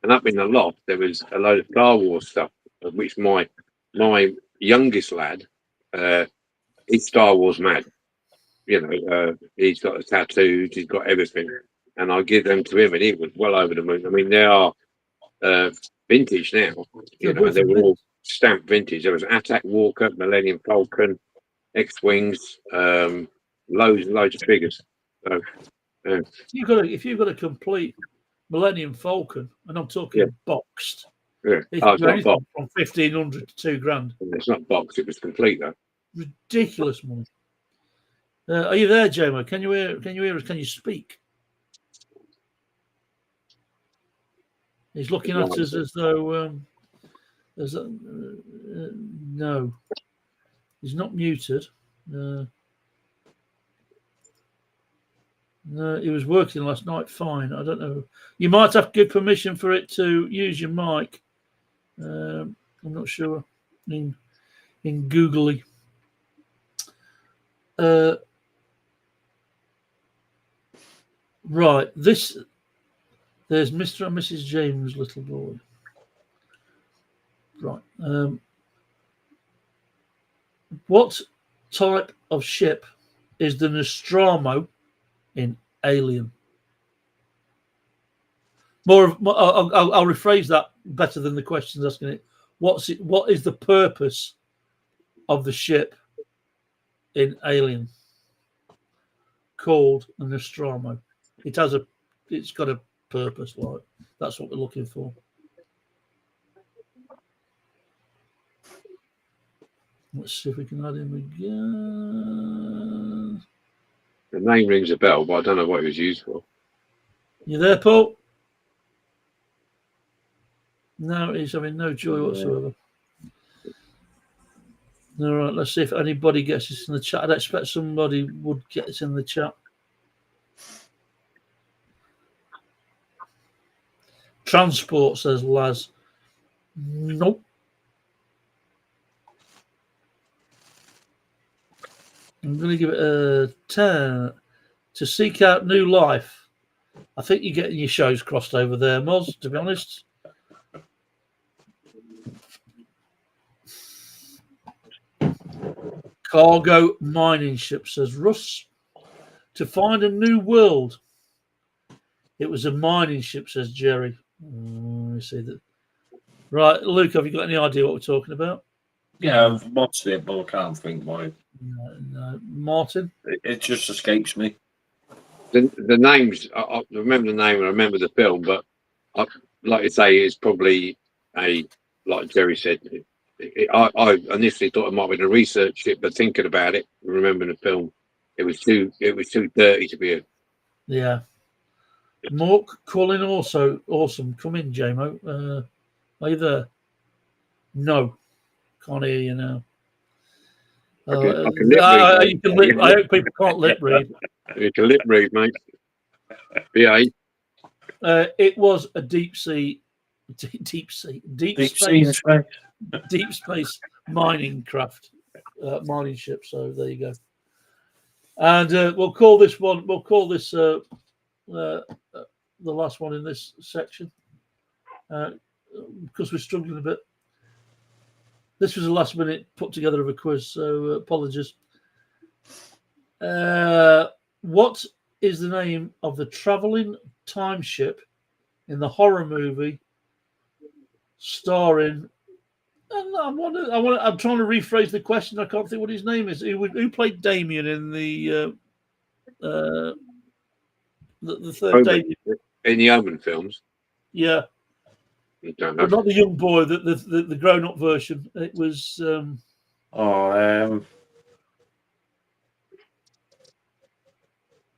and up in the loft there was a load of Star Wars stuff, of which my youngest lad, he's Star Wars mad. He's got the tattoos, he's got everything, and I give them to him, and he was well over the moon. I mean, they are vintage now. They were all stamped vintage. There was Attack Walker, Millennium Falcon, X-Wings, loads of figures. So, if you've got a complete Millennium Falcon, and I'm talking boxed, it's not boxed. From 1,500 to £2,000. It's not boxed. It was complete though. Ridiculous money. Are you there, Jomo? Can you hear us? Can you speak? He's looking at us as though no, he's not muted. No, he was working last night. Fine. I don't know. You might have to give permission for it to use your mic. I'm not sure. In Googly. Right. There's Mr. and Mrs. James' little boy. Right. What type of ship is the Nostromo in Alien? I'll rephrase that better than the questions asking it. What is the purpose of the ship in Alien called the Nostromo? It's got a purpose, like that's what we're looking for. Let's see if we can add him again. The name rings a bell, but I don't know what it was used for. You there, Paul? No, he's having no joy whatsoever. All right, let's see if anybody gets this in the chat. I'd expect somebody would get this in the chat. Transport, says Laz. Nope. I'm going to give it a 10. To seek out new life. I think you're getting your shows crossed over there, Moz, to be honest. Cargo mining ship, says Russ. To find a new world. It was a mining ship, says Jerry. Let me see that. Right, Luke, have you got any idea what we're talking about? Yeah, I've watched it, but I can't think why. No. Martin? It just escapes me. The names, I remember the name and I remember the film, but like I say, it's probably like Jerry said, I initially thought it might have been a research ship, but thinking about it, remembering the film, it was too dirty to be a. Yeah. Mork, calling also awesome. Come in, JMO. Are you there? No. Can't hear you now. I can lip read. I hope people can't lip read. You can lip read, mate. BA. It was a deep space mining craft, mining ship. So there you go. And we'll call this the last one in this section because we're struggling a bit. This was a last minute put together of a quiz, so apologies. What is the name of the traveling time ship in the horror movie starring? I'm trying to rephrase the question. I can't think what his name is. Who played Damien in the third Damien in the Omen films? Yeah. Don't know. But not the young boy, the grown-up version. It was.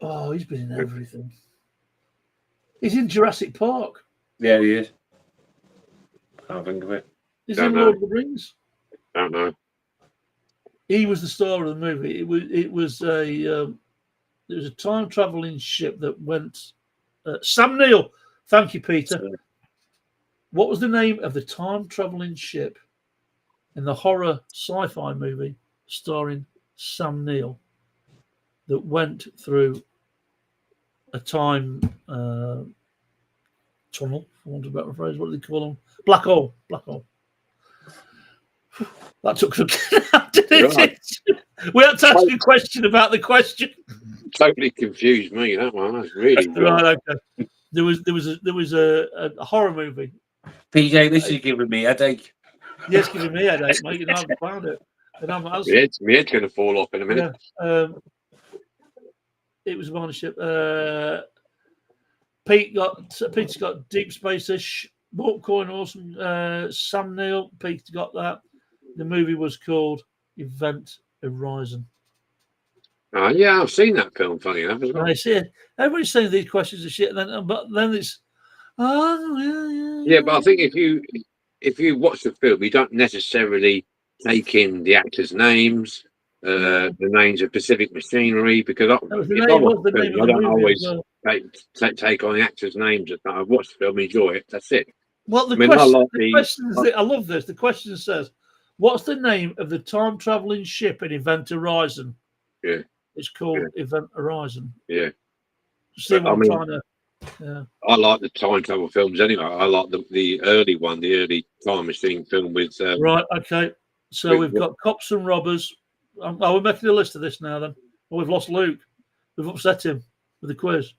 Oh, he's been in everything. He's in Jurassic Park. Yeah, he is. Can't think of it. Is he in Lord of the Rings? Don't know. He was the star of the movie. It was a time traveling ship that went. Sam Neill. Thank you, Peter. What was the name of the time traveling ship in the horror sci-fi movie starring Sam Neill that went through a time tunnel, for want of a better phrase? What do they call them? Black hole. That took some. We had to ask a question about the question. Totally confused me. That one. That's really right. Okay. There was a horror movie. PJ, this is giving me a headache. Yes, giving me a headache, mate. You know, I haven't found it. My head's going to fall off in a minute. Yeah. It was a mining ship. Peter's got Deep Space-ish. Walt Coyne, awesome. Sam Neill, Peter got that. The movie was called Event Horizon. Yeah, I've seen that film. Funny enough, as well. I see it. Everybody's saying these questions are shit, but then it's yeah. But I think if you watch the film, you don't necessarily take in the actors' names, the names of specific machinery, because I don't always take on the actors' names. I've watched the film, enjoy it. That's it. Well, the I mean, question, I like the question is, I love this. The question says, "What's the name of the time traveling ship in Event Horizon?" Yeah. It's called Event Horizon. Yeah. See what I I'm mean, trying to. Yeah. I like the time travel films anyway. I like the early one, the early time machine film with. Right. Okay. So we've got Cops and Robbers. We're making a list of this now. Then we've lost Luke. We've upset him with the quiz.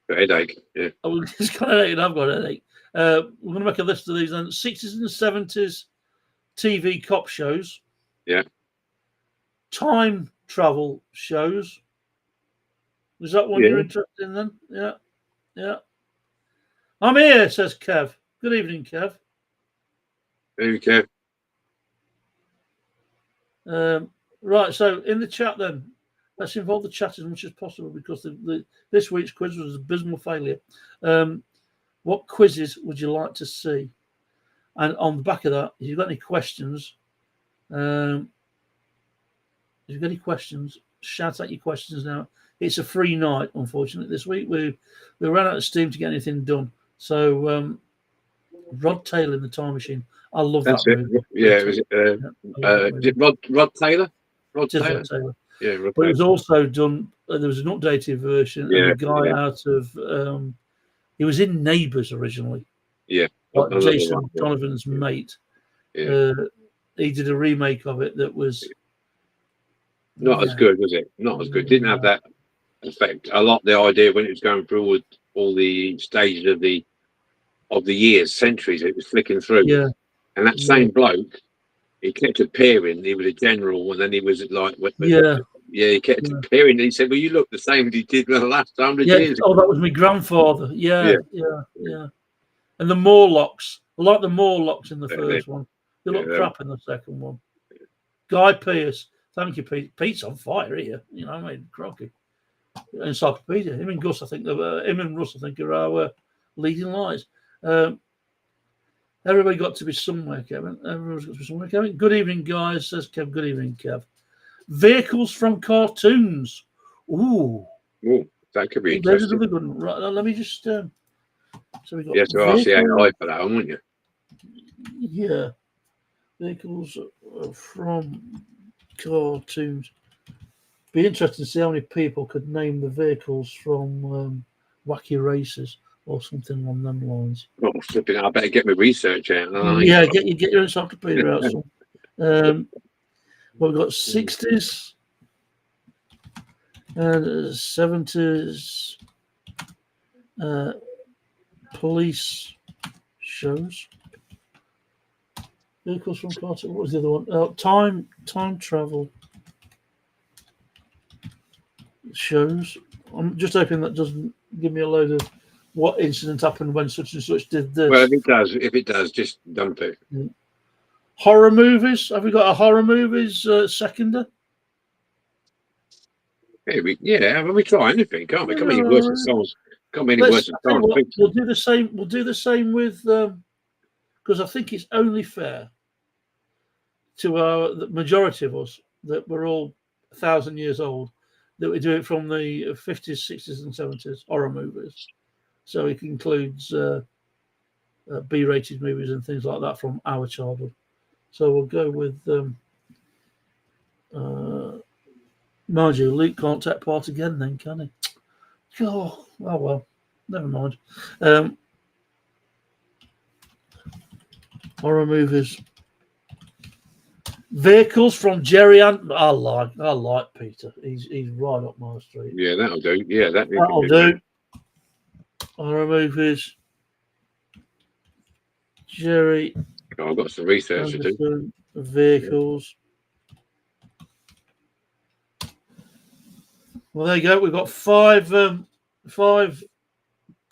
Headache. Yeah. He's got a headache. I've got a headache. We're going to make a list of these then. 60s and 70s TV cop shows. Yeah. Time travel shows. Is that one you're interested in then? Yeah. Yeah. I'm here, says Kev. Good evening, Kev. Okay. Right, so in the chat then, let's involve the chat as much as possible because this week's quiz was an abysmal failure. What quizzes would you like to see? And on the back of that, if you've got any questions, shout out your questions now. It's a free night, unfortunately, this week. We ran out of steam to get anything done. So Rod Taylor in the Time Machine. I love that movie. Yeah, is it Rod Taylor? Rod Taylor. Yeah, Rod but Taylor. it was also done. There was an updated version. Yeah, and the guy out of he was in Neighbours originally. Yeah, like Jason Donovan's mate. Yeah. He did a remake of it that was not as good, was it? Not as good. Didn't have that effect. I like the idea when it was going through all the stages of the years, centuries. It was flicking through. Yeah. And that same bloke, he kept appearing. He was a general, and then he was like, he kept appearing. And he said, "Well, you look the same as you did the last 100 years." Oh, that was my grandfather. Yeah. And the Morlocks, I like the Morlocks in the first one. They look crap in the second one. Guy Pearce, thank you, Pete. Pete's on fire here. You know, I mean, crocky. Encyclopedia. Him and Gus, I think, him and Russ, I think, are our leading lights. Everybody got to be somewhere, Kevin. Everyone's got to be somewhere, Kevin. Good evening, guys, says Kev. Good evening, Kev. Vehicles from cartoons. Ooh, that could be interesting. There's another good one. Right, let me just. So we got. Yes, RCAI for that one, wouldn't you? Yeah, vehicles from cartoons. Be interesting to see how many people could name the vehicles from Wacky Races or something along them lines. Oh, flipping! I better get my research out. Yeah, get your encyclopedia out. Well, we've got 60s and 70s police shows. Vehicles from cartoons. What was the other one? Time travel shows. I'm just hoping that doesn't give me a load of what incident happened when such and such did this. Well, if it does, just dump it. Horror movies. Have we got a horror movies seconder? We try anything, can't we? Can't be any worse than songs. Can't be any worse than songs. We'll do the same. We'll do the same with because I think it's only fair to the majority of us that we're all 1,000 years old that we do it from the 50s, 60s, and 70s horror movies. So it includes B-rated movies and things like that from our childhood. So we'll go with mind you, Luke can't take part again then, can he? Oh well, never mind. Horror movies. Vehicles from Jerry and I like Peter. He's right up my street. Yeah, that'll do. Yeah, that'll do. Horror movies. Jerry. Oh, I've got some research to do. Vehicles. Well, there you go. We've got five up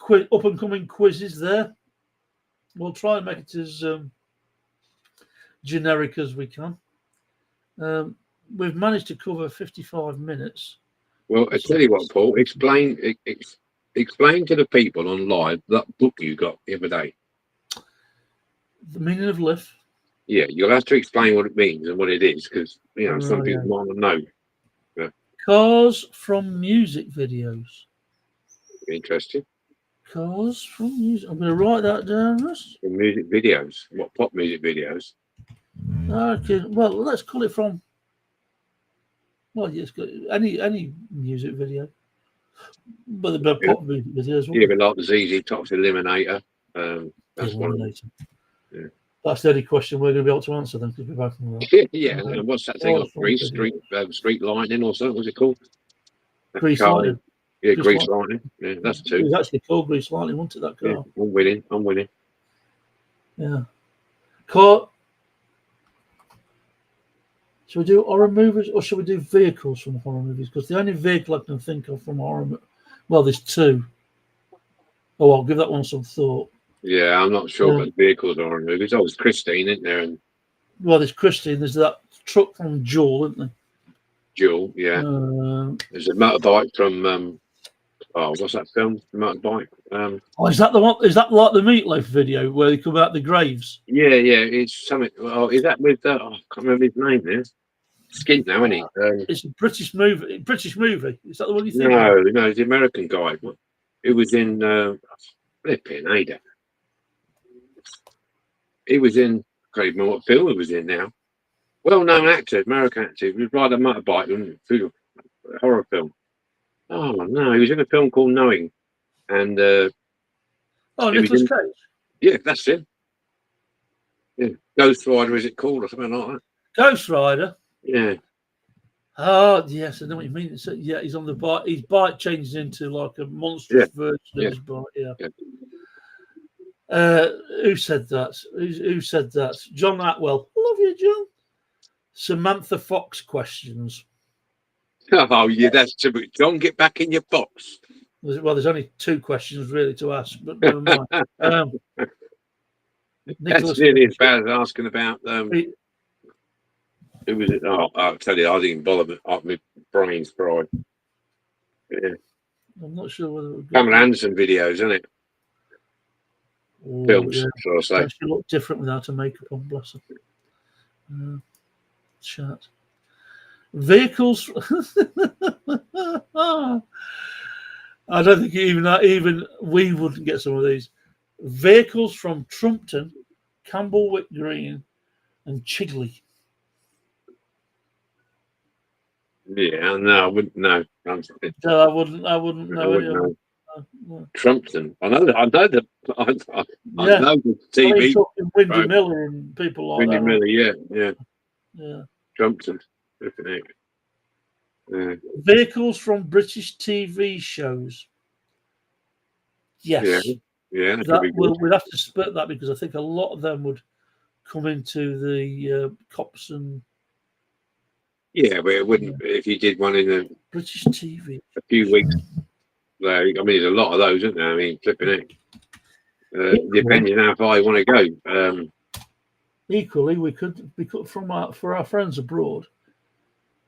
and coming quizzes there. We'll try and make it as generic as we can. We've managed to cover 55 minutes. Well, I tell you what, Paul. Explain to the people on live that book you got the other day. The meaning of life. Yeah, you'll have to explain what it means and what it is, because some people want to know. Yeah. Cars from music videos. Interesting. Cars from music. I'm going to write that down. Russ. From music videos. What pop music videos? Okay. Well, let's call it from. Well, yes, any music video. But the Yeah. pop music videos. Yeah, but like the ZZ Top's Eliminator. That's one of them. Yeah. That's the only question we're going to be able to answer then, because we're both on that. Yeah, and what's that thing? Street Lightning or something? What's it called? Grease Lightning. Yeah, Grease Lightning. Yeah, that's It two. was actually called Grease Lightning, wasn't it, that car? Yeah, I'm winning. Yeah. Car. Should we do horror movies or should we do vehicles from horror movies? Because the only vehicle I can think of from horror, well, there's two. Oh, I'll give that one some thought. Yeah, I'm not sure about vehicles or movies. Oh, it's Christine, isn't there? And well, there's Christine. There's that truck from Jewel, isn't there? Jewel, yeah. There's a motorbike from what's that film? The motorbike. Is that the one? Is that like the Meatloaf video where they come out the graves? Yeah. It's something. Oh, is that with? I can't remember his name now. Skint now, isn't he? It's a British movie. British movie. Is that the one you think? No, it's the American guy. It was in flipping Ada. He was in. I can't even remember what film he was in now. Well-known actor, American actor. He was riding a motorbike through a horror film. Oh no, he was in a film called Knowing, and Nicolas Cage. Yeah, that's it. Yeah, Ghost Rider, is it called, or something like that? Ghost Rider. Yeah. Oh yes, I know what you mean. So, yeah, he's on the bike. His bike changes into like a monstrous version of his bike. Yeah. Who said that? Who said that? John Atwell. Love you, John. Samantha Fox questions. Oh yeah, that's too much. Don't get back in your box. Well, there's only two questions really to ask, but never mind. That's nearly as bad as asking about who was it? Oh, I'll tell you, I didn't bother. My brain's fried. Yeah. I'm not sure whether it Pamela Anderson videos, isn't it? Films, shall I say? She looked different without her makeup on, bless her. Chat. Vehicles. I don't think even we wouldn't get some of these. Vehicles from Trumpton, Campbellwick Green, and Chigley. Yeah, no, I wouldn't know. No, I wouldn't know. No. Trumpton. I know that. I know the TV. Windy Miller and people like Windy that. Miller, yeah. Yeah. Trumpton. Yeah. Vehicles from British TV shows. Yes. Yeah. We'd have to split that because I think a lot of them would come into the cops and. Yeah, but it wouldn't if you did one in a British TV. A few weeks. I mean, there's a lot of those, isn't there? I mean, flipping it. Depending on how far you want to go. Equally, we could for our friends abroad,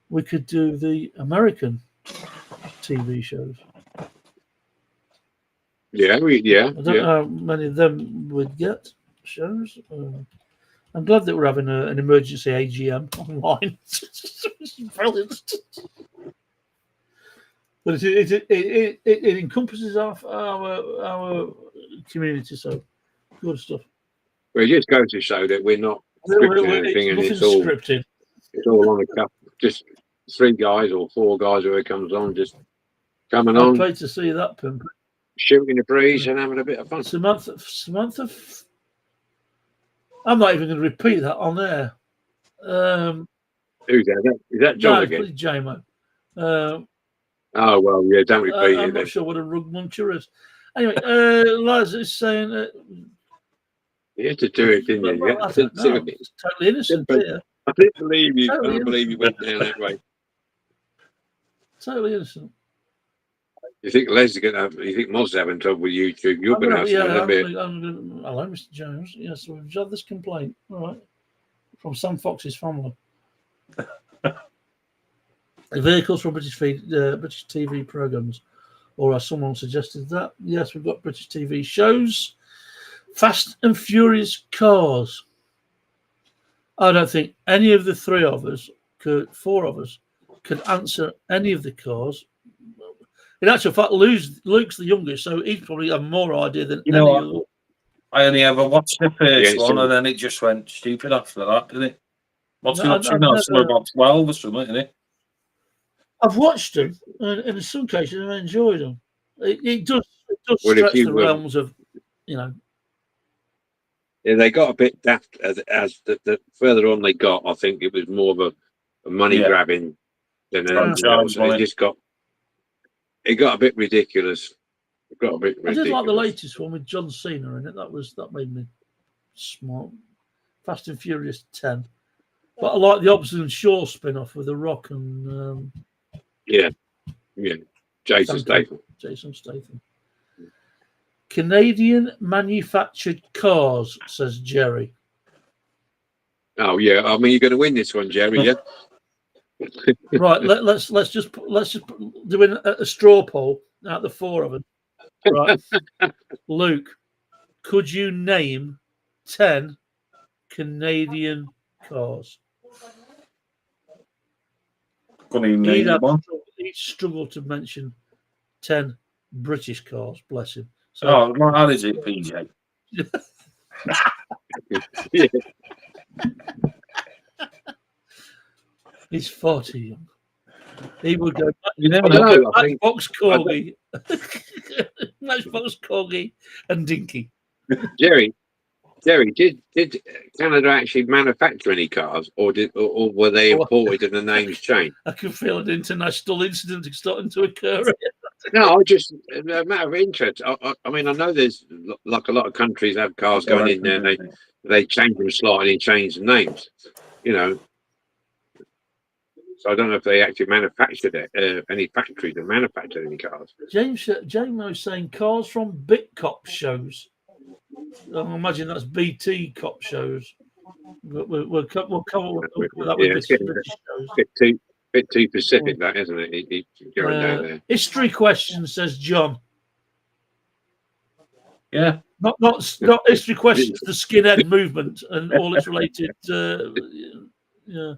we could do the American TV shows. Yeah. I don't know how many of them would get shows. I'm glad that we're having an emergency AGM online. It's brilliant. But it encompasses our community, so good stuff. Well, it just goes to show that we're not scripting anything, and it's all scripted. It's all on a cup. Just 3 guys or 4 guys, whoever comes on, just coming on. I'd pay to see that, Pimp. Shooting the breeze and having a bit of fun. Samantha. I'm not even going to repeat that on air. Who's that? Is that John again? It's J-Mo. Oh, well, yeah, don't repeat it. I'm not sure what a rug muncher is. Anyway, Laz is saying... you had to do it, didn't you? Well, it's totally innocent here. I didn't believe you. I don't believe you went down that way. Totally innocent. You think Les is going to have... You think Moz's having trouble with YouTube? You're going to have some in a bit. Hello, Mr. Jones. Yes, we've had this complaint. All right. From Sam Fox's family. Vehicles from British TV programs, or as someone suggested that. Yes, we've got British TV shows. Fast and Furious cars. I don't think any of the 4 of us, could answer any of the cars. In actual fact, Luke's the youngest, so he's probably have more idea than You know any what? other. I only ever watched the first Yeah, one, so- and then it just went stupid after that, didn't it? What's No, he up to I've now? never- Somewhere about 12 or something, isn't it? I've watched them, and in some cases, I enjoyed them. It does Well, if stretch you the will- realms of, you know. Yeah, they got a bit daft as the further on they got. I think it was more of a money Yeah. grabbing than anything Franchise, else. wasn't It got a bit ridiculous. It got a bit I did ridiculous. like the latest one with John Cena in it. That made me smart. Fast and Furious 10. But I like the Hobbs and Shaw spin-off with The Rock and Yeah, Thank Jason you. Statham. Jason Statham. Canadian manufactured cars, says Jerry. Oh yeah, I mean you're going to win this one, Jerry. Yeah. Right, let's just do a straw poll out of the four of us. Right, Luke, could you name 10 Canadian cars? Couldn't even name one. He'd struggle to mention 10 British cars. Bless him. So Oh, what how is it, PJ? Yeah. he's far too young. He would go You never I don't know. know. I think Matchbox Corgi, Matchbox Corgi, and Dinky. Jerry, did Canada actually manufacture any cars, or were they imported and the names changed? I can feel an international incident starting to occur. No, I just a matter of interest. I mean, I know there's like a lot of countries have cars going in there, and they change them slightly, change the names, you know. So I don't know if they actually manufactured it, any factory that manufactured any cars. James was saying cars from Bit Cop shows. I imagine that's BT Cop shows. We'll cover that with Yeah, this it's getting British shows. bit too specific, that isn't it? Going down there. History question, says John. Yeah. Not history questions. The skinhead movement and all its related. Yeah.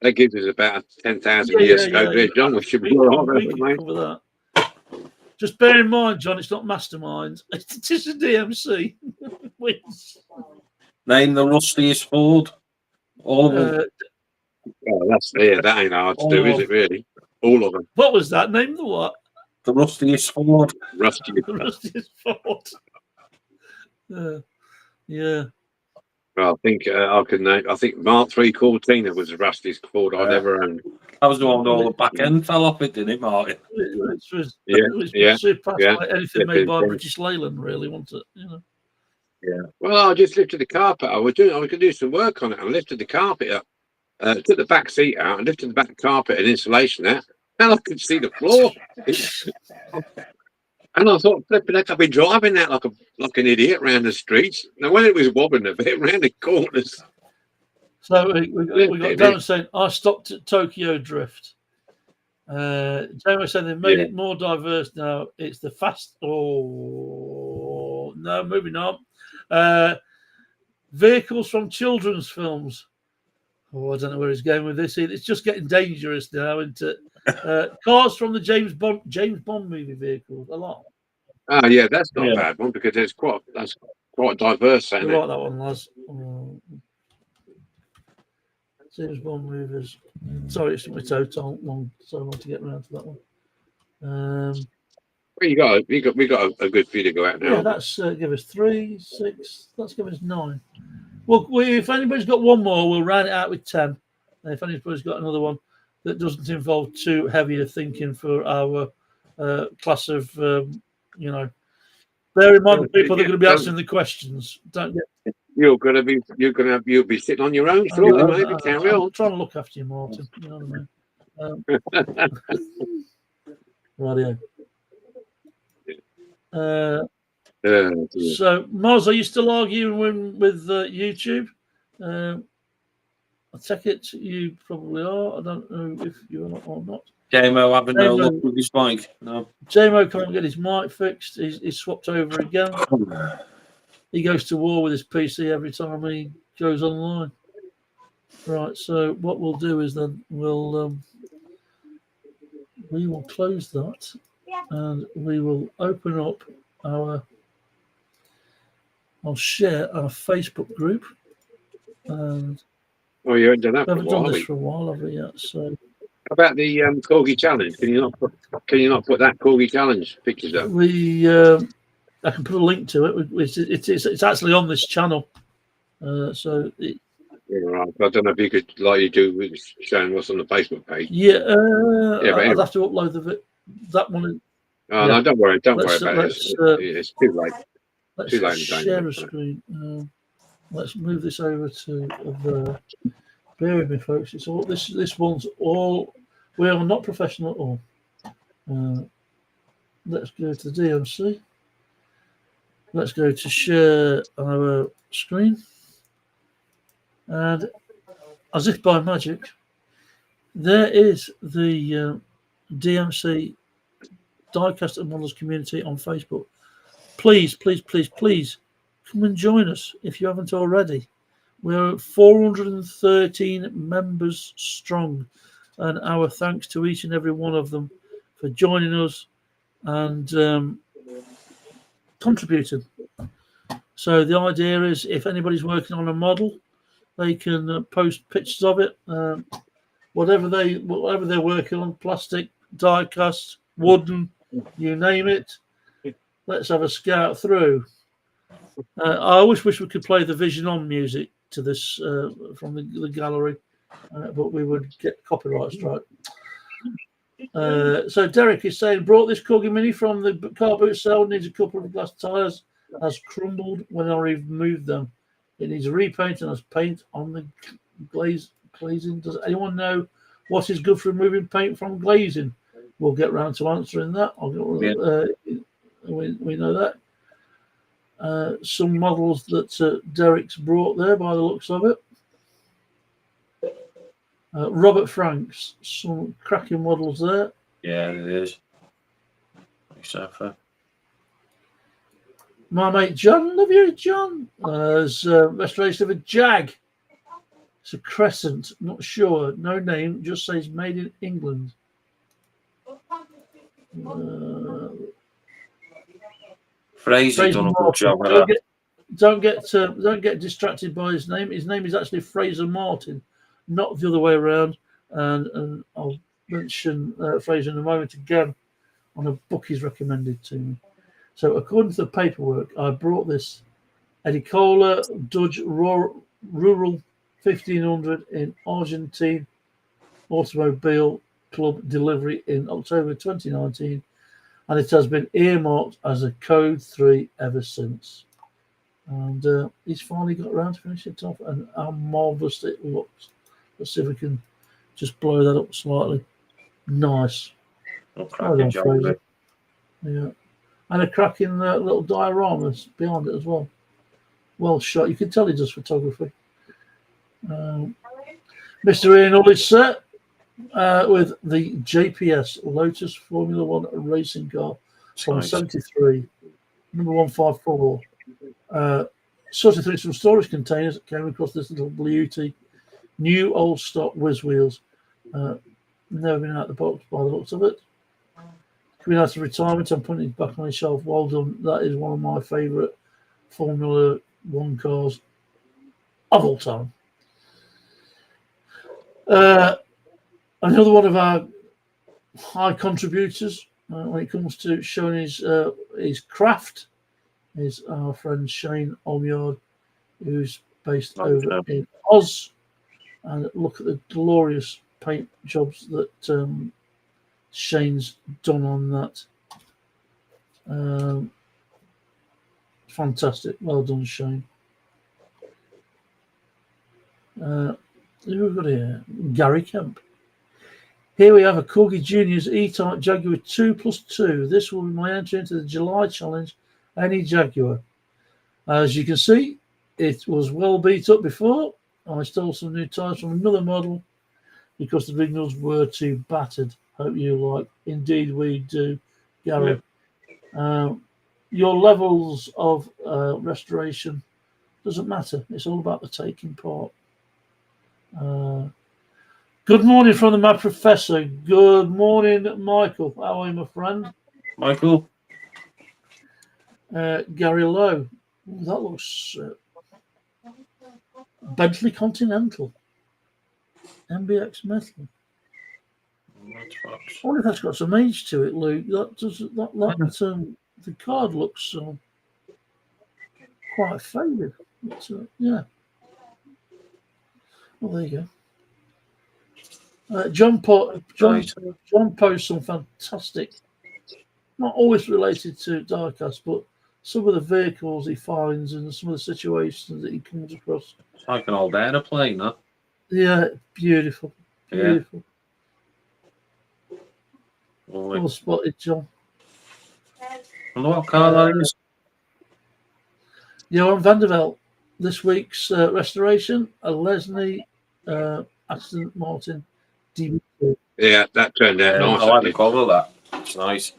That gives us about 10,000 years ago. Yeah. John, we should be We all right, can mate. cover that. Just bear in mind, John, it's not Mastermind. It is a DMC. Name the rustiest Ford. All of them. Oh, that ain't hard to do, is it? Really, all of them. What was that? Name the what? The rustiest Ford. Rusty. The rustiest Ford. Yeah. Well, I think I can name. I think Mark III Cortina was the rustiest Ford I'd ever owned. That was the one with all the back end fell off it, didn't it, Martin? Which was Yeah. surpassed by anything made by Yeah. British Leyland, really, wasn't it? You know. Yeah. Well, I just lifted the carpet. I was going to do some work on it. I lifted the carpet up, took the back seat out, and lifted the back carpet and insulation out, and I could see the floor. And I thought, flipping heck, I've been driving that like an idiot around the streets. Now, when it was wobbling a bit around the corners. So we got Darren saying, I stopped at Tokyo Drift. Jamie said they've made it more diverse now. It's the fast. Oh, no, moving on. Vehicles from children's films. Oh, I don't know where he's going with this. It's just getting dangerous now, isn't it? Cars from the James Bond movie vehicles. A lot. Oh yeah, that's not a bad one because that's quite diverse. I like that one, lads. James Bond movies. Sorry, it's took me so long to get around to that one. Well, we got a good few to go out now. Yeah, that's give us 3, 6. Let's give us 9. Well, if anybody's got one more, we'll round it out with 10. And if anybody's got another one that doesn't involve too heavy a thinking for our class of, bear in mind the people that are going to be answering the questions. Don't get. You'll be sitting on your own. Maybe carry on. I'm trying to look after you, Martin. You know what I mean? Radio. So, Moz, are you still arguing with YouTube? I take it you probably are. I don't know if you are or not. JMO having no luck with his mic. No. JMO can't get his mic fixed. He's swapped over again. He goes to war with his PC every time he goes online. Right. So what we'll do is then we will close that. and we will open up I'll share our Facebook group. And Oh, you haven't done that we for a haven't done while, this have for a while, have we yet? So you? How about the Corgi Challenge? Can you not put that Corgi Challenge pictures up? I can put a link to it. It's actually on this channel. Yeah, right. I don't know if you could, like you do with showing what's on the Facebook page. Yeah, but I'd anyway. have to upload that one. Oh, Yeah. no, don't worry about Let's, it. It's too late. Let's Too late in the day. share a screen. Let's move this over to there. Bear with me, folks. It's all this one's all. We are not professional at all. Let's go to the DMC. Let's go to share our screen. And as if by magic, there is the DMC Diecast and Models community on Facebook. Please, please, please, please come and join us if you haven't already. We're 413 members strong, and our thanks to each and every one of them for joining us and contributing. So the idea is, if anybody's working on a model, they can post pictures of it, whatever they're working on, plastic, die cast, wooden, you name it. Let's have a scout through. I always wish we could play the Vision On music to this from the gallery, but we would get copyright strike. So Derek is saying, brought this Corgi Mini from the car boot cell, needs a couple of glass tyres, has crumbled when I removed them. It needs a repaint and has paint on the glazing. Does anyone know what is good for removing paint from glazing? We'll get round to answering that. We know that. Some models that Derek's brought there by the looks of it. Robert Franks, some cracking models there. Yeah, it is. Exactly. My mate John, love you, John. There's restoration of a Jag. It's a Crescent, not sure, no name, just says made in England. Fraser done a good job of that. Don't get distracted by his name. His name is actually Fraser Martin, not the other way around. And I'll mention Fraser in a moment again on a book he's recommended to me. So according to the paperwork, I brought this Edicola Dodge Rural 1500 in Argentine Automobile Club delivery in October 2019, and it has been earmarked as a Code 3 ever since. And he's finally got around to finishing it off, and how marvellous it looks. Let's see if we can just blow that up slightly. Nice. Cracking job, Fraser. Yeah. And a cracking little dioramas behind it as well. Well shot. You can tell he does photography. Mr. Ian Hull is set with the JPS Lotus Formula One racing car from nice. 73, number 154. Sorted through some storage containers that came across this little beauty. New old stock whiz wheels. Never been out the box by the looks of it. Coming out of retirement, I'm putting it back on the shelf. Well done. That is one of my favourite Formula One cars of all time. Another one of our high contributors when it comes to showing his craft is our friend Shane Olmyard, who's based over in Oz. And look at the glorious paint jobs that Shane's done on that. Fantastic. Well done, Shane. Who have we got here? Gary Kemp. Here we have a Corgi Juniors E-Type Jaguar 2+2. This will be my entry into the July challenge. Any Jaguar. As you can see, it was well beat up before. I stole some new tyres from another model because the signals were too battered. Hope you like. Indeed, we do, Gary. Yeah. Your levels of restoration doesn't matter. It's all about the taking part. Good morning from the Mad Professor. Good morning, Michael. How are you, my friend? Michael? Gary Lowe. Ooh, that looks Bentley Continental. MBX Metal. I wonder if that's got some age to it, Luke. The card looks quite faded. But, yeah. Well, there you go. John posts some fantastic, not always related to diecast, but some of the vehicles he finds and some of the situations that he comes across. It's like an old aeroplane, that. Yeah, beautiful. Beautiful. Yeah. Well spotted, John. And what car that is? Johan Vanderveld. This week's restoration, a Lesney Aston Martin DMC. Yeah, that turned out nice. I like the colour of that. It's nice.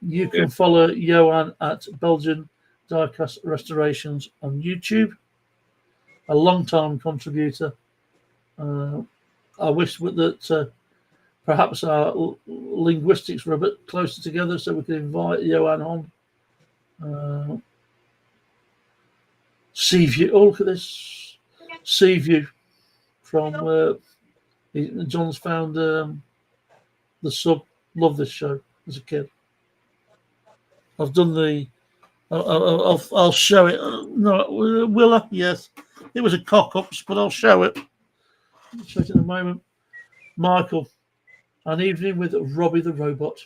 You can follow Johan at Belgian Diecast Restorations on YouTube. A long-time contributor. I wish that perhaps our linguistics were a bit closer together so we could invite Johan on. Seaview. Oh, look at this. Seaview from John's found the sub. Love this show as a kid. I've done the. I'll show it. No, will I? Yes. It was a cock-ups, but I'll show it. I'll show it in a moment. Michael, an evening with Robbie the Robot.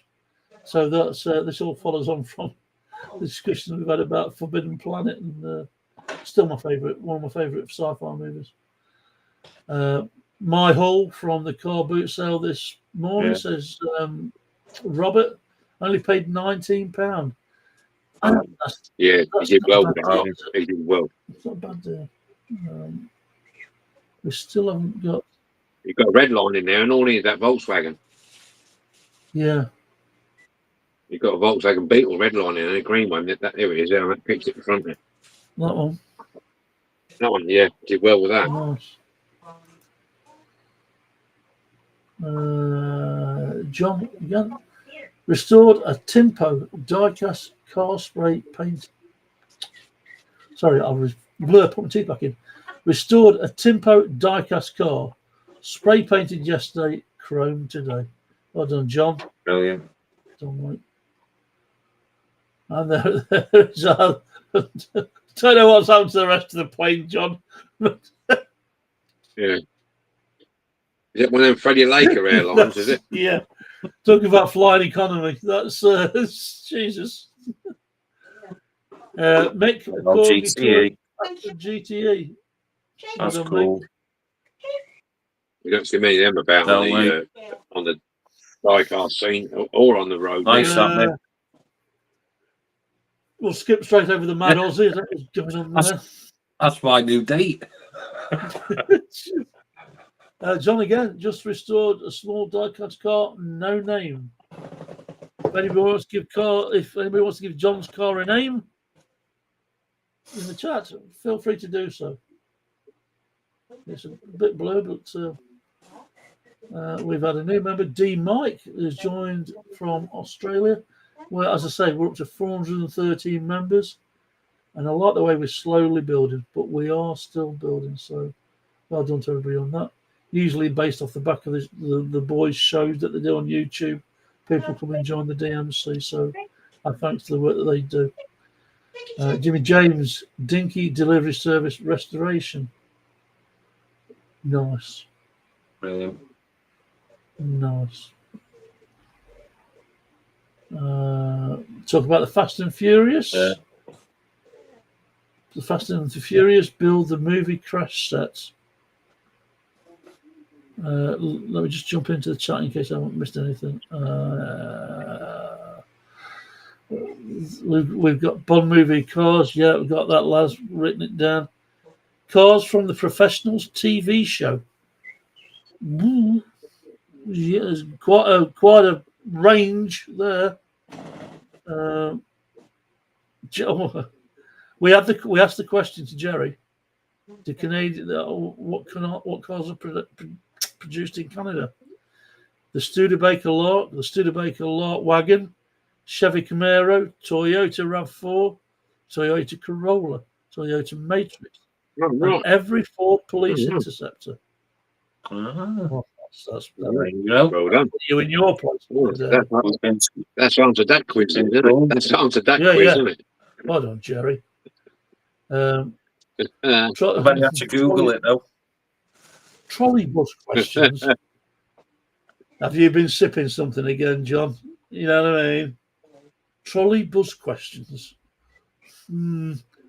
So that's this all follows on from the discussion we've had about Forbidden Planet and still my favourite, one of my favourite sci-fi movies. My Hull from the car boot sale this morning says Robert only paid £19. Yeah, he did well with it. He did well. It's not a bad deal. We still haven't got. You've got a red line in there, and all in that Volkswagen. Yeah. You've got a Volkswagen Beetle red line in and a green one. There it is. There, that picture in front there. That one. That one, yeah, did well with that. Nice. John again. Restored a Timpo diecast car spray paint. Sorry, I was blur. Put my teeth back in. Restored a Timpo diecast car, spray painted yesterday, chrome today. Well done, John. Brilliant. Done, mate. And there's don't know what's happened to the rest of the plane, John. Yeah. Is it one of them Freddie Laker airlines, is it? Yeah. Talking about flying economy. That's Jesus. Mick, GTE. GTE. That's cool. You don't see many of them about on the diecast scene or on the road. Nice, that We'll skip straight over the Mad Aussie. That was going on there. That's my new date. John again just restored a small diecast car, no name. If anybody wants to give John's car a name in the chat, feel free to do so. It's a bit blurred, but we've had a new member, D Mike, who's joined from Australia. Well, as I say, we're up to 413 members, and I like the way we're slowly building, but we are still building. So, well done to everybody on that. Usually based off the back of the boys' shows that they do on YouTube, people come and join the DMC. So, thanks to the work that they do. Jimmy James, Dinky Delivery Service Restoration. Nice. Brilliant. Nice. Talk about the Fast and Furious. Yeah. The Fast and the Furious build the movie crash sets. Let me just jump into the chat in case I haven't missed anything. We've got Bond movie cars. Yeah, we've got that. Laz written it down. Cars from the Professionals TV show. Ooh. Yeah, there's quite a range there. We asked the question to Jerry. The Canadian, what cars are produced in Canada? The Studebaker Lark, the Studebaker Lark wagon, Chevy Camaro, Toyota RAV4, Toyota Corolla, Toyota Matrix, Oh, and right. every Ford Police Mhm. Interceptor. Ah, Well, that's there you go. Well done. you in your place. Oh, We've been that's answered that quiz, isn't it? That's answered that Yeah, quiz, yeah. isn't it? Well done, Jerry. I bet you have to Google it though. Trolley bus questions. Have you been sipping something again, John? You know what I mean? Trolley bus questions.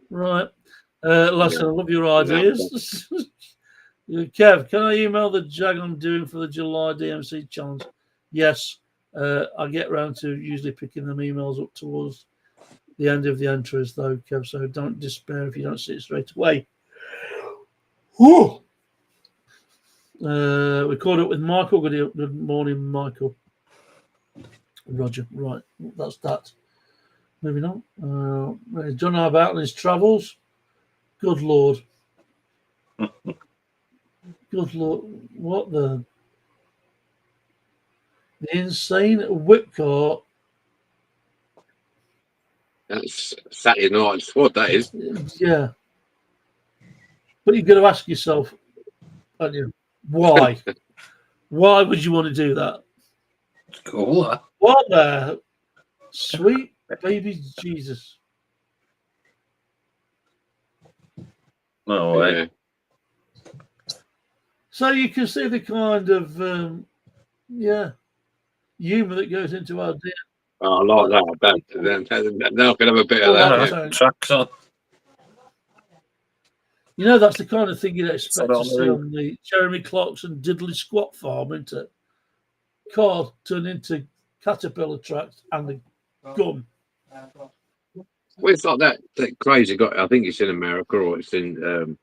Right. Listen, I love your ideas. Kev, can I email the jag I'm doing for the July DMC challenge? Yes. I get round to usually picking them emails up towards the end of the entries, though, Kev, so don't despair if you don't see it straight away. Whew. We caught up with Michael. Good morning, Michael. Roger. Right, that's that. Moving on. John about his travels. Good Lord. Good Lord. What the insane whip car. That's Saturday night squad, that is. Yeah. But you've got to ask yourself, haven't you, why? Why would you want to do that? Cool. Huh? What the sweet baby Jesus. No way. So you can see the kind of humour that goes into our dear. Oh, I like that. Now I can have a bit of Well, that. Tracks on. You know, that's the kind of thing you'd expect So to see on the Jeremy Clarkson diddly squat farm, isn't it? Car turned into caterpillar tracks and the gun. Well, it's like that crazy guy. I think it's in America or it's in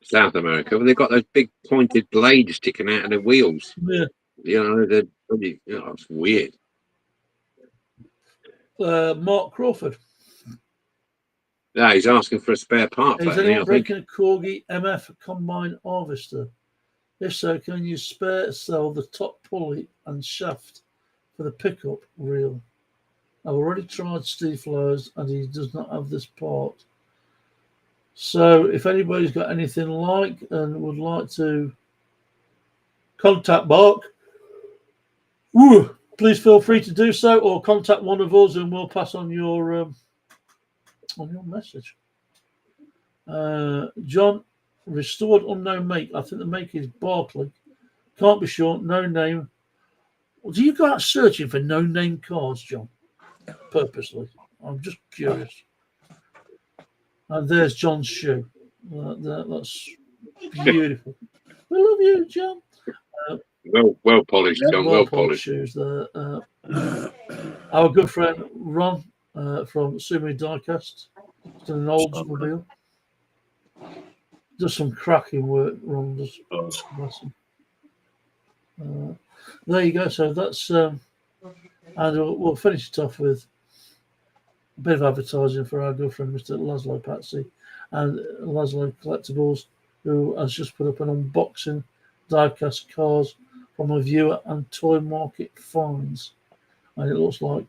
South America. But they've got those big pointed blades sticking out of the wheels. Yeah. It's weird. Mark Crawford. Yeah, he's asking for a spare part. Is anyone breaking a Corgi MF combine harvester? If so, can you sell the top pulley and shaft for the pickup reel? I've already tried Steve Flowers and he does not have this part. So if anybody's got anything like and would like to contact Mark, please feel free to do so or contact one of us and we'll pass on your message. John, restored unknown make. I think the make is Barclay. Can't be sure. No name. Do you go out searching for no name cars, John? Purposely? I'm just curious. And there's John's shoe. That's beautiful. We love you, John. Well polished, John. Well polished shoes there. Our good friend Ron from Sumi Diecast. It's an Oldsmobile. Does some cracking work, Ron does. Bless him. There you go. So that's and we'll finish it off with a bit of advertising for our good friend Mr. Laszlo Patsy and Laszlo Collectibles, who has just put up an unboxing diecast cars from a viewer and toy market finds, and it looks like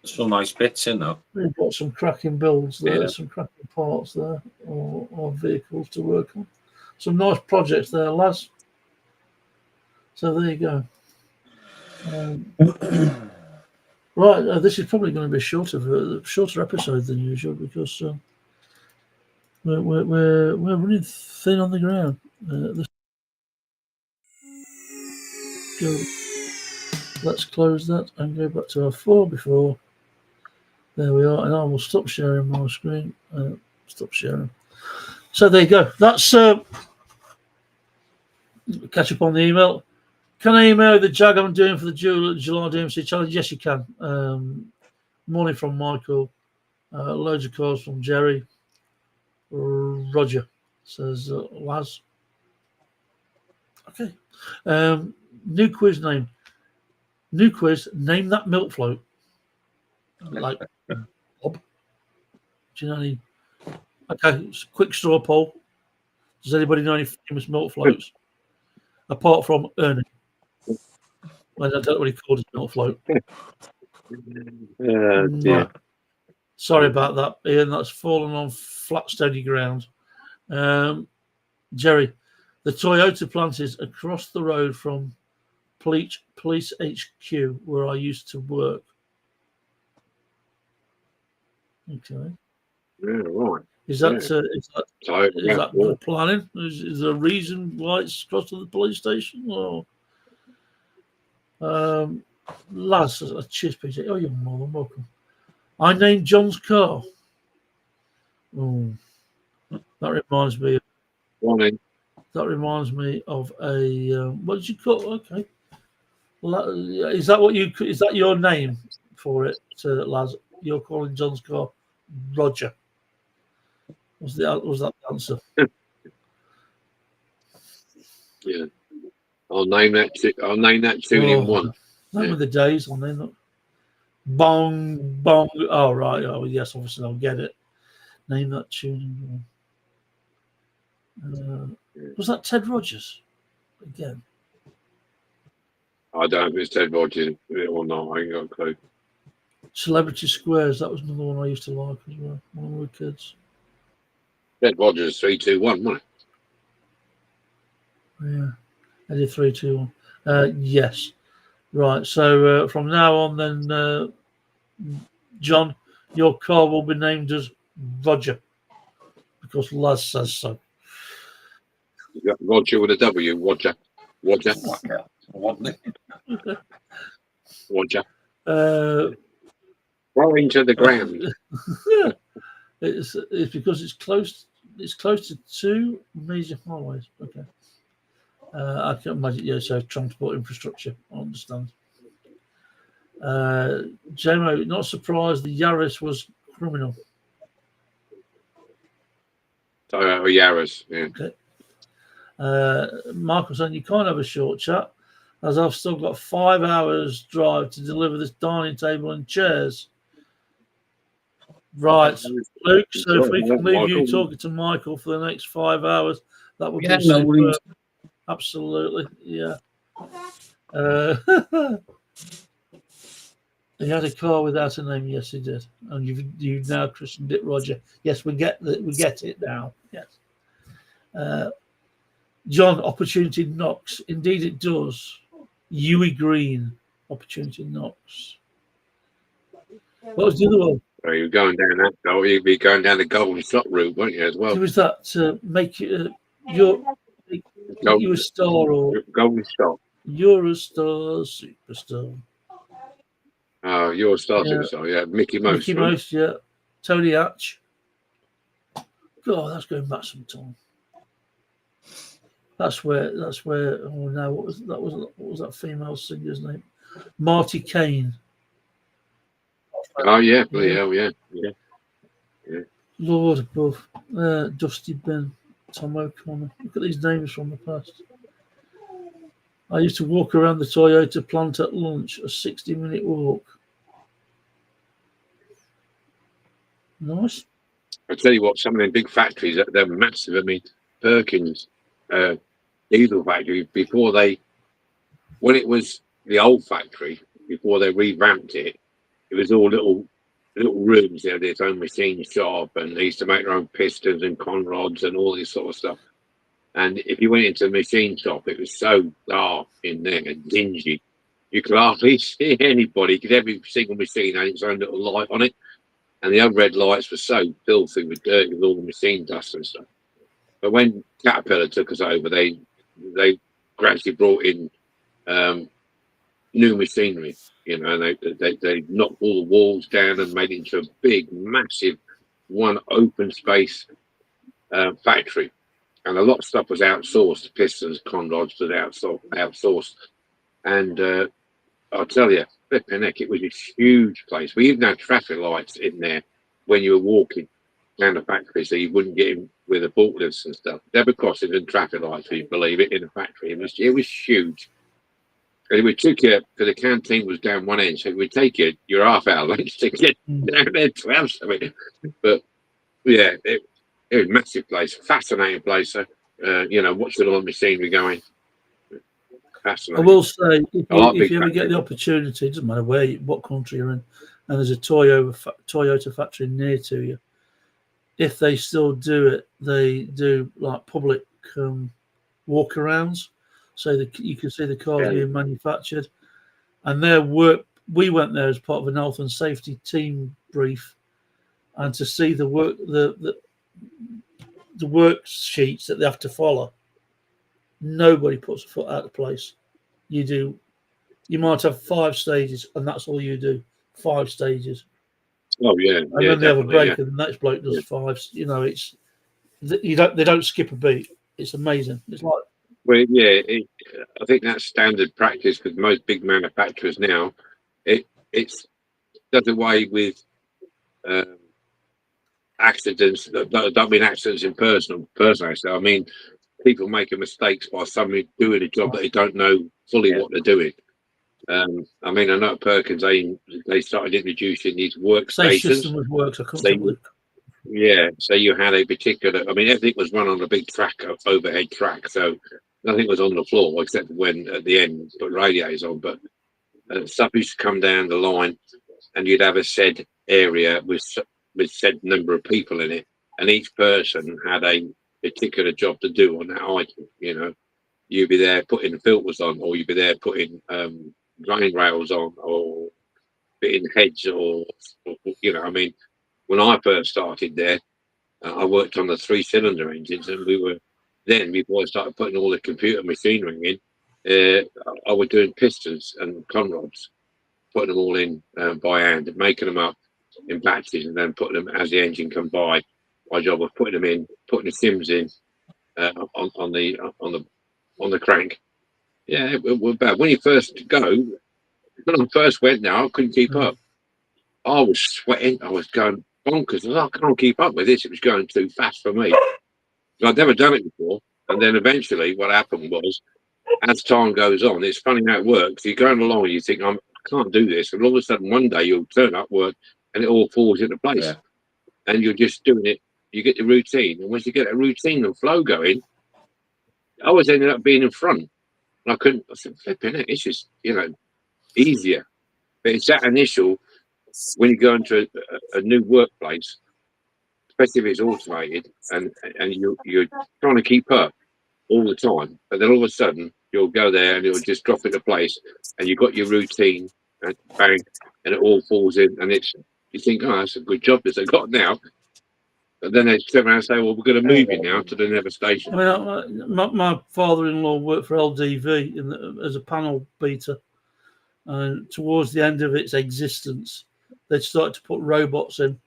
some nice bits in there. we've got some cracking builds there, Yeah. some cracking parts there, or vehicles to work on. Some nice projects there, Laz. So there you go. Right, this is probably going to be a shorter episode than usual because we're running thin on the ground. Let's close that and go back to our 4 before. There we are, and I will stop sharing my screen. Stop sharing. So there you go. That's catch up on the email. Can I email the jag I'm doing for the July DMC challenge? Yes, you can. Morning from Michael. Loads of calls from Jerry. Roger says Laz. Okay. New quiz name. New quiz. Name that milk float. Like Bob. Do you know any? Okay. Quick straw poll. Does anybody know any famous milk floats apart from Ernie? I don't know what he called his milk float. Dear. Sorry about that, Ian. That's fallen on flat, steady ground. Jerry, the Toyota plant is across the road from Police HQ, where I used to work. Okay. Yeah, right. Is that So, is that good planning? Is there a reason why it's close to the police station? Or Laz, cheers, PJ. Oh, you're more than welcome. I named John's car. Oh, that reminds me. That reminds me of a what did you call? Okay, is that what you? Is that your name for it, Laz? You're calling John's car Roger. Was that the answer? Yeah, I'll name that tune in one. Name of the days. I'll name that. Bong bong. Oh right. Oh yes. Obviously, I'll get it. Name that tune in one. Was that Ted Rogers again? I don't know if it's Ted Rogers or not. I ain't got a clue. Celebrity Squares. That was another one I used to like as well. One of the kids. Ted Rogers 3-2-1, wasn't it? Yeah. I did 3-2-1. Yes. Right. So from now on, then, John, your car will be named as Roger because Laz says so. You got Roger with a W. Roger. Roger. Roll into the ground. It's because it's close. It's close to 2 major highways. Okay. I can imagine. Yeah. So transport infrastructure. I understand. JMO, not surprised the Yaris was criminal. Yaris. Yeah. Okay. Marcus, and you can't have a short chat, as I've still got 5 hours drive to deliver this dining table and chairs. Right, Luke. So if we can leave you talking to Michael for the next 5 hours, that would be superb. Absolutely, yeah. He had a car without a name. Yes, he did, and you've now christened it Roger. Yes, we get it now. Yes. John, opportunity knocks. Indeed, it does. Huey Green, opportunity knocks. What was the other one? So you're going down that goal. You'd be going down the golden slot route, won't you, as well? Who was that? Make you a star or golden slot. You're a star, superstar. Oh, you're a star superstar. Yeah, Mickey Mouse. Mickey Mouse. Yeah, Tony Hatch. God, that's going back some time. That's where. Oh no, what was that female singer's name? Marty Kane. Oh yeah, yeah. Lord above, Dusty Ben, Tom O'Connor. Look at these names from the past. I used to walk around the Toyota plant at lunch, a 60-minute walk. Nice. I tell you what, some of them big factories, they're massive. I mean, Perkins diesel factory, when it was the old factory, before they revamped it, it was all little rooms. They had its own machine shop, and they used to make their own pistons and conrods and all this sort of stuff. And if you went into the machine shop, it was so dark in there and dingy. You could hardly see anybody, because every single machine had its own little light on it. And the overhead lights were so filthy with dirt, with all the machine dust and stuff. But when Caterpillar took us over, they gradually brought in new machinery, you know, and they knocked all the walls down and made it into a big, massive, one open space factory. And a lot of stuff was outsourced. Pistons, conrods was outsourced. And I'll tell you, flipping heck, it was a huge place. We even had traffic lights in there when you were walking down the factory, so you wouldn't get in with the forklifts and stuff. Zebra crossings and traffic lights, if you believe it, in the factory. It was huge. And it would take you, because the canteen was down one end, so it would take you your half-hour lunch to get down there to have something. But yeah, it was a massive place, fascinating place. So, you know, watching all the machinery going. I fascinating. will say, I like if big you ever get factories. the opportunity, it doesn't matter what country you're in, and there's a Toyota factory near to you, if they still do it, they do like public walkarounds, so that you can see the cars Yeah. being manufactured. And their work, we went there as part of an health and safety team brief, and to see the worksheets that they have to follow. Nobody puts a foot out of place. You do. You might have 5 stages, and that's all you do. 5 stages, Oh yeah, and yeah, then they have a definitely. break, Yeah. and the next bloke does Yeah. 5. You know, they don't skip a beat. It's amazing. It's like, Well, yeah, I think that's standard practice because most big manufacturers now, it's does away with um, accidents. That don't mean accidents in personal accidents. I mean people making mistakes by somebody doing a job that they don't know fully what they're doing. I mean, I know at Perkins they started introducing these safe workstations. system with works. I couldn't So think of it. yeah, so you had a particular. I mean, everything was run on a big track, overhead track, so nothing was on the floor except when at the end put radiators on. But stuff used to come down the line, and you'd have a said area with said number of people in it, and each person had a particular job to do on that item. You know, you'd be there putting the filters on, or you'd be there putting drain rails on, or fitting heads, or you know, I mean, when I first started there, I worked on the 3-cylinder engines, and before I started putting all the computer machinery in, I was doing pistons and conrods, putting them all in by hand, and making them up in batches, and then putting them as the engine come by. My job was putting them in, putting the sims in on the crank. Yeah, it was bad. When I first went there, I couldn't keep up. I was sweating. I was going bonkers. I can't keep up with this. It was going too fast for me. I'd never done it before. And then eventually what happened was, as time goes on, it's funny how it works. You're going along and you think, I can't do this. And all of a sudden, one day you'll turn up work and it all falls into place. Yeah. And you're just doing it. You get the routine. And once you get a routine and flow going, I was ended up being in front. And I said, flipping it. It's just, easier. But it's that initial, when you go into a new workplace, especially if it's automated and you're trying to keep up all the time, but then all of a sudden you'll go there and it'll just drop into place, and you've got your routine, and bang, and it all falls in, and you think, oh, that's a good job that they got now. But then they turn around and say, well, we're going to move you now to the next station. I mean, my father-in-law worked for LDV as a panel beater, and towards the end of its existence, they started to put robots in,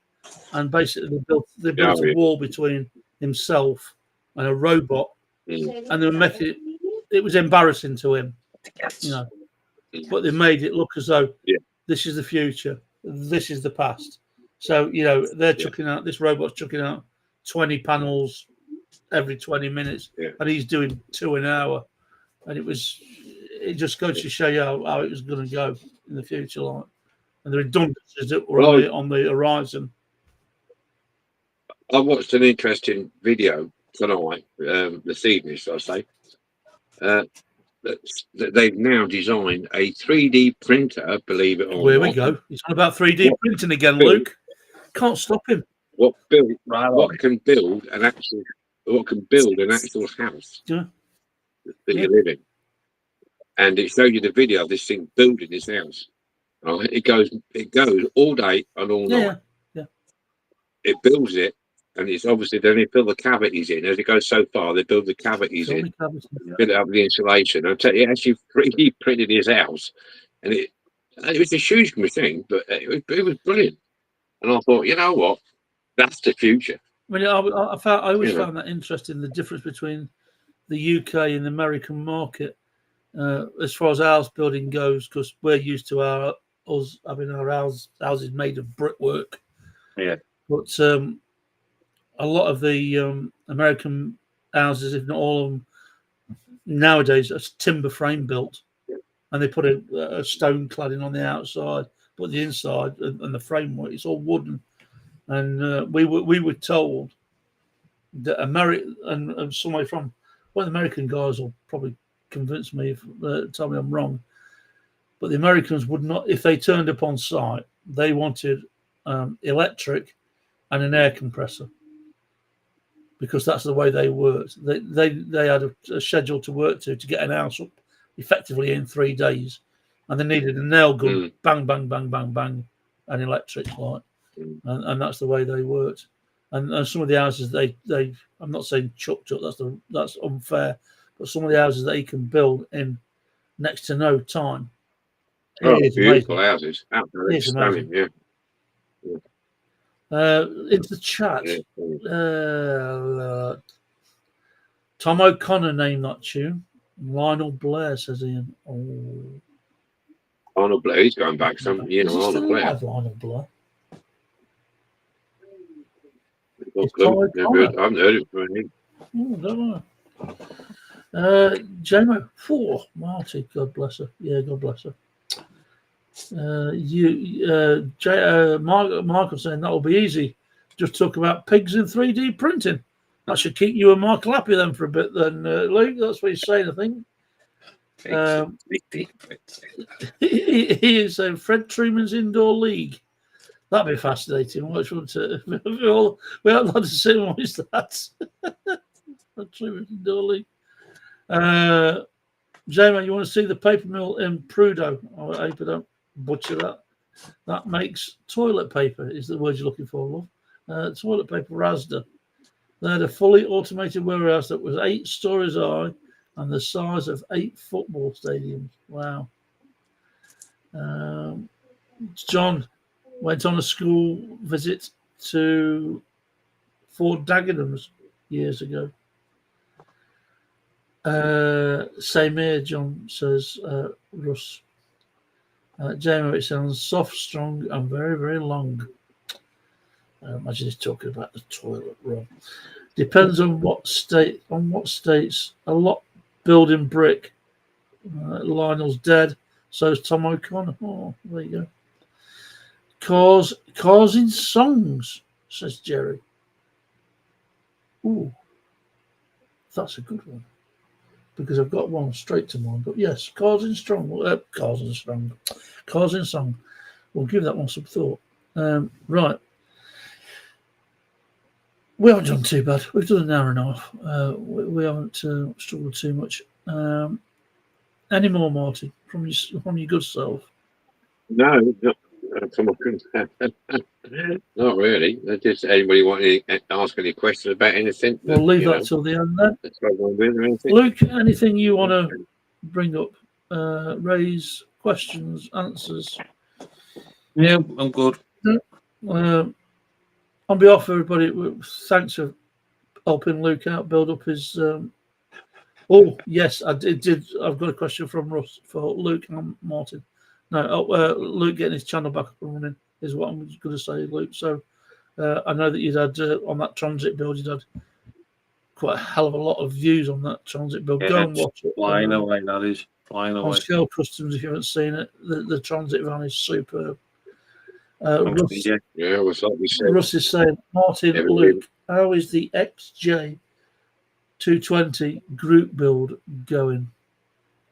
and basically they built a wall between himself and a robot, and they were making it was embarrassing to him, but they made it look as though this is the future, this is the past. So they're chucking out, this robot's chucking out 20 panels every 20 minutes, and he's doing 2 an hour, and it just goes to show you how it was going to go in the future, like, and the redundancies that were on the horizon. I watched an interesting video tonight, this evening, shall I say, that they've now designed a 3D printer, believe it or not. Where we go. He's on about 3D printing again, Luke. Can't stop him. What can build an actual house that you live in. And it showed you the video of this thing building this house. Right? It goes all day and all night. Yeah. It builds it, and it's obviously then they fill the cavities in. As it goes so far, they build the cavities in, fill it up with the insulation. I'll tell you, it actually 3D printed his house, and it was a huge machine, but it was brilliant. And I thought, you know what, that's the future. I mean, I always found that interesting, the difference between the UK and the American market as far as house building goes, because we're used to us having our houses made of brickwork. Yeah. But a lot of the American houses, if not all of them, nowadays are timber frame built, and they put a stone cladding on the outside, but the inside and the framework, it's all wooden. And we were told that and somebody from one of the American guys will probably convince me, tell me I'm wrong. But the Americans would not, if they turned up on site, they wanted electric and an air compressor, because that's the way they worked. They had a schedule to work to get an house up effectively in 3 days, and they needed a nail gun, bang, bang, bang, bang, bang, and electric light, and that's the way they worked. And some of the houses they I'm not saying chucked up, that's unfair, but some of the houses that he can build in next to no time. Oh, beautiful houses. Absolutely stunning, yeah. Into the chat. Tom O'Connor named that tune. Lionel Blair, says Ian. Oh. Lionel Blair, he's going back some, you know, Lionel Blair. Lionel Blair. I haven't heard it from him. Oh, don't know. Jamo, Marty, God bless her. Yeah, God bless her. Michael saying that'll be easy. Just talk about pigs in 3D printing. That should keep you and Michael happy then for a bit. Then Luke, that's what he's saying. I think. He is saying Fred Truman's Indoor League. That'd be fascinating. Watch, wouldn't it? We haven't had to see what is that. Fred Truman's Indoor League. J-Man, you want to see the paper mill in Prudo? I hope I don't butcher that. That makes toilet paper, is the word you're looking for, love. Toilet paper Rasda. They had a fully automated warehouse that was 8 stories high and the size of 8 football stadiums. Wow. John went on a school visit to Fort Dagenhams years ago. Same here, John, says Russ. Jamie, it sounds soft, strong, and very, very long. Imagine he's talking about the toilet roll. Depends on what state. On what states. A lot building brick. Lionel's dead. So is Tom O'Connor. Oh, there you go. Cars in songs, says Jerry. Ooh, that's a good one. Because I've got one straight to mind. But yes, Cars in Song. We'll give that one some thought. Right. We haven't done too bad. We've done an hour and a half. We haven't struggled too much. Any more, Marty, from your good self? No, not really. Just anybody want to ask any questions about anything? We'll leave that till the end then. Luke, anything you want to bring up, raise questions, answers? Yeah, I'm good. On behalf of everybody, thanks for helping Luke out, build up his. Oh yes, I did. I've got a question from Russ for Luke and Martin. No, Luke getting his channel back up and running is what I'm going to say, Luke. So I know that you'd had on that transit build, you'd had quite a hell of a lot of views on that transit build. Yeah, go and watch it. Flying away, that is. Flying away. On Scale Customs, if you haven't seen it, the transit van is superb. Russ is saying, Martin, Luke, how is the XJ220 group build going?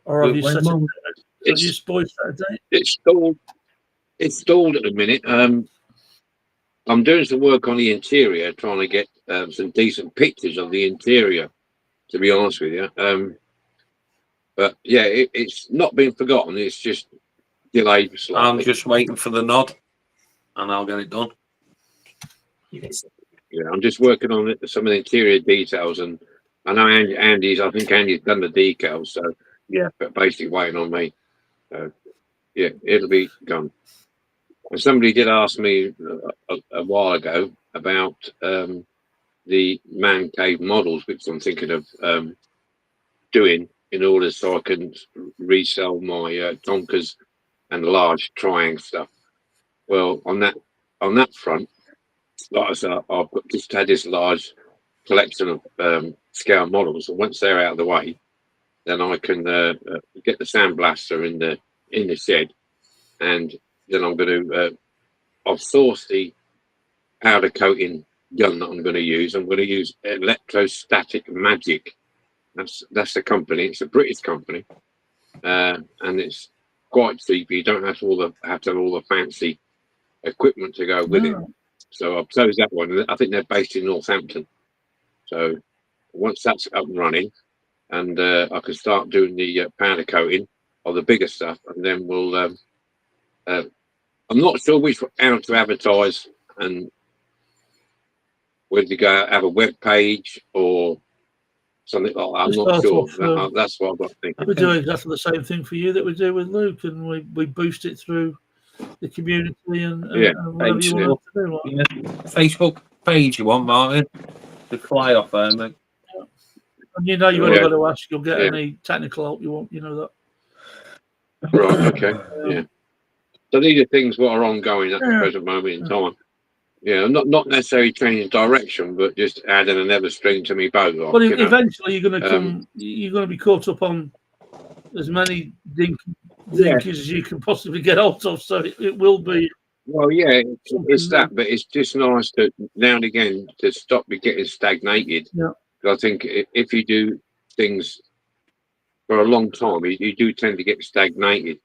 Or have you set it? Have you spoiled that date? It's stalled at the minute. I'm doing some work on the interior, trying to get some decent pictures of the interior, to be honest with you. But yeah, it's not been forgotten. It's just delayed slightly. I'm just waiting for the nod, and I'll get it done. Yeah, I'm just working on some of the interior details, and I know Andy's done the decals, so yeah, but basically waiting on me. Yeah, it'll be done. And somebody did ask me a while ago about the man cave models, which I'm thinking of doing in order so I can resell my Tonkas and large triangle stuff. Well, on that front, like I said, I've just had this large collection of scale models, and once they're out of the way, then I can get the sandblaster in the shed, and then I'm going to I've sourced the powder coating gun that I'm going to use. I'm going to use electrostatic magic That's the company. It's a British company, and it's quite cheap. You don't have to have all the fancy equipment to go with it. So I've chose that one. I think they're based in Northampton. So once that's up and running, and I can start doing the powder coating of the bigger stuff, and then we'll. I'm not sure how to advertise and whether to go have a web page or something like that. I'm not sure. That's what I've got to think. We do exactly the same thing for you that we do with Luke, and we boost it through the community and whatever you want to do. Like. Facebook page you want, Martin? The fly off there, mate. And you've only got to ask. You'll get any technical help you want. You know that. Right. Okay. Yeah. So these are things what are ongoing at the present moment in time. Yeah, not necessarily changing direction, but just adding another string to me bow. Like, but eventually, you're going to come. You're going to be caught up on as many dinkies as you can possibly get hold of. So it will be. Well, yeah, it's that, but it's just nice to now and again to stop me getting stagnated. Yeah. I think if you do things for a long time, you do tend to get stagnated.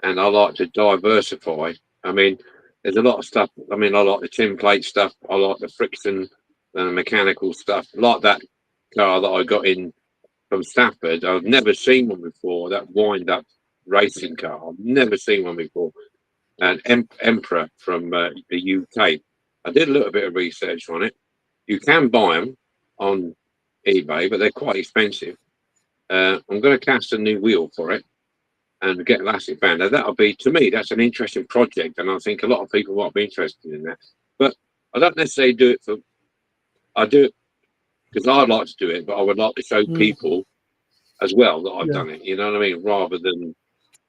And I like to diversify. I mean, there's a lot of stuff. I mean, I like the tin plate stuff. I like the friction and the mechanical stuff. Like that car that I got in from Stafford. I've never seen one before. That wind-up racing car. I've never seen one before. And Emperor from the UK. I did a little bit of research on it. You can buy them on eBay, but they're quite expensive. I'm going to cast a new wheel for it and get elastic band. Now that'll be, to me, that's an interesting project, and I think a lot of people might be interested in that. But I don't necessarily do it I do it because I'd like to do it, but I would like to show people as well that I've done it. You know what I mean? Rather than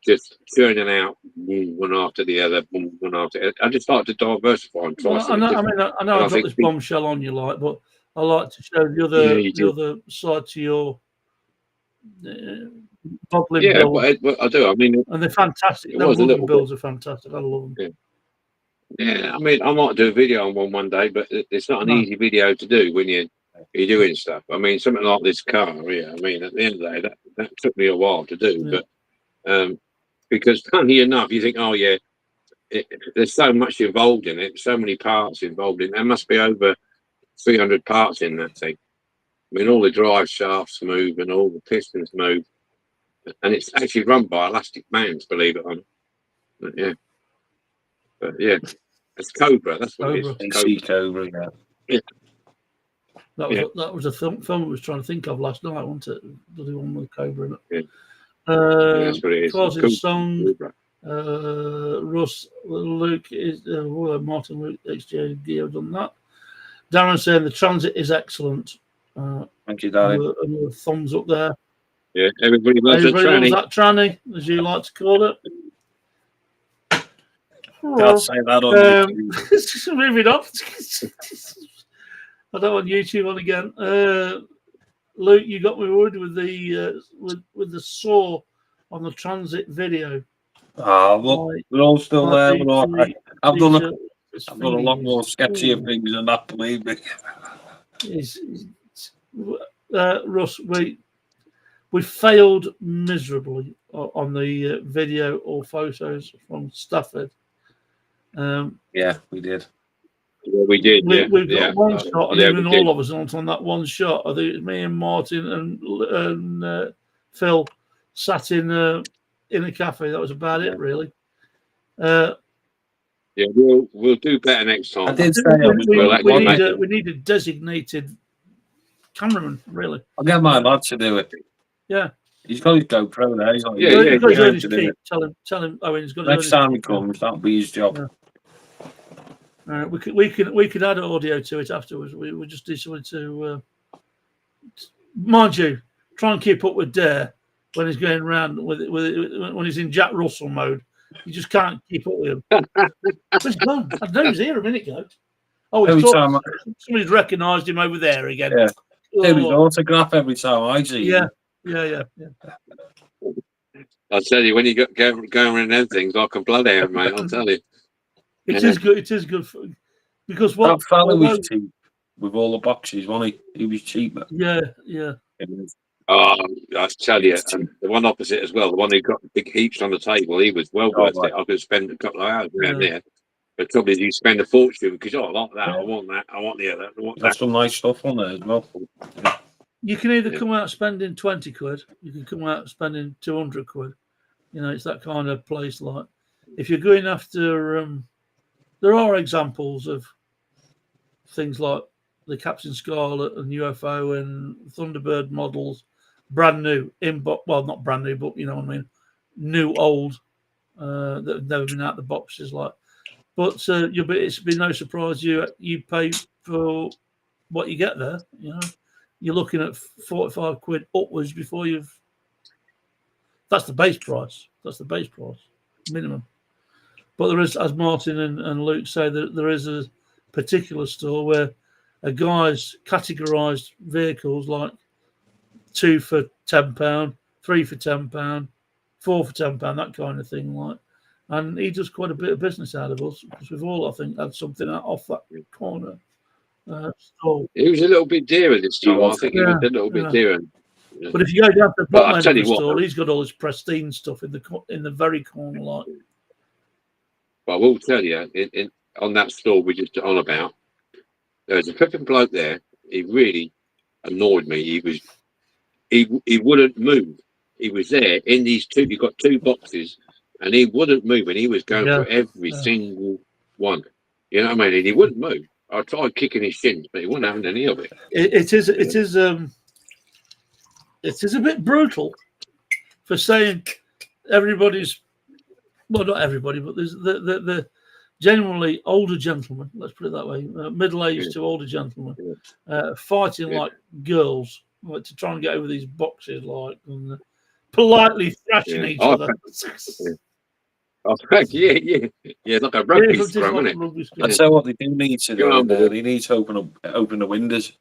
just churning out one after the other, one after the other. I just like to diversify and try something different. I know I've got this bombshell on you, but I like to show the other side to your bobbling build. But I do. I mean, and they're fantastic. The builds are fantastic. I love them. Yeah, I mean, I might do a video on one day, but it's not an easy video to do when you're doing stuff. I mean, something like this car. Yeah, I mean, at the end of the day, that took me a while to do, but because funny enough, you think, oh yeah, there's so much involved in it, so many parts involved in it. There must be over 300 parts in that thing. I mean, all the drive shafts move and all the pistons move, and it's actually run by elastic bands, believe it or not. But yeah, it's Cobra. That's what it is. Cobra. Yeah. That was a film I was trying to think of last night. I wanted the one with Cobra in it. That's what it is. Closing song. Russ, Luke is Martin, Luke, XJ, Gio done that. Darren saying the transit is excellent. Thank you, darling. Another thumbs up there. Yeah, everybody loves that tranny, as you like to call it. Can't say that on YouTube. Moving up. I don't want YouTube on again. Luke, you got me worried with the with the saw on the transit video. We're all still there. I've done a lot more sketchier things than that, believe me. Russ, we failed miserably on the video or photos from Stafford. Yeah, we did. Yeah, we did. We've got one shot, and even all of us aren't on that one shot. I think it's me and Martin and Phil sat in a cafe. That was about it, really. Yeah, we'll do better next time. I did say we need a designated cameraman, really. I'll get my lad to do it. Yeah. He's got his GoPro there. He's got to earn his keep. Tell him. Oh, he's got to next time he comes, that'll be his job. Yeah. We could add audio to it afterwards. We just need someone to, mind you, try and keep up with Dare when he's going around when he's in Jack Russell mode. You just can't keep up with him. Where's he gone? I know he was here a minute ago. Oh, somebody's recognised him over there again. Yeah. His autograph every time I see him. Yeah. I'll tell you, when you go around them things like a bloodhound, mate, I'll tell you. It is good. It is good because that fella was cheap with all the boxes, wasn't he? He was cheap. Yeah. I tell you, and the one opposite as well, the one who got big heaps on the table, he was well worth it. I could spend a couple of hours around there. The trouble is, you spend a fortune because I like that, I want that, I want the other, I want that. That's some nice stuff on there as well. You can either come out spending 20 quid, you can come out spending 200 quid. You know, it's that kind of place. Like, if you're going after, there are examples of things like the Captain Scarlet and UFO and Thunderbird models, brand new, well, not brand new, but you know what I mean, new, old, that have never been out the boxes. Like, but it's been no surprise you pay for what you get there. You know, you're looking at 45 quid upwards before you've. That's the base price. That's the base price, minimum. But there is, as Martin and Luke say, that there is a particular store where a guy's categorised vehicles like 2 for £10, 3 for £10, 4 for £10, that kind of thing. Like, and he does quite a bit of business out of us because we've all, I think, had something off that corner store. It was a little bit dearer this time. I think it was a little bit dearer. But if you go down to the bottom end of the what, store, he's got all his pristine stuff in the very corner, like. But I will tell you, on that store we just on about, there was a flipping bloke there. He really annoyed me. He wouldn't move. He was there in these two. He got 2 boxes, and he wouldn't move, and he was going for every single one. You know what I mean? And he wouldn't move. I tried kicking his shins, but he wasn't having any of it. It is a bit brutal for saying everybody's, well, not everybody, but there's the generally older gentlemen, let's put it that way, middle-aged to older gentlemen, fighting like girls, like, to try and get over these boxes, like, and politely thrashing each other. Yeah, like a rugby scrum, isn't it? I'd say what they do need to do, they need to open the windows,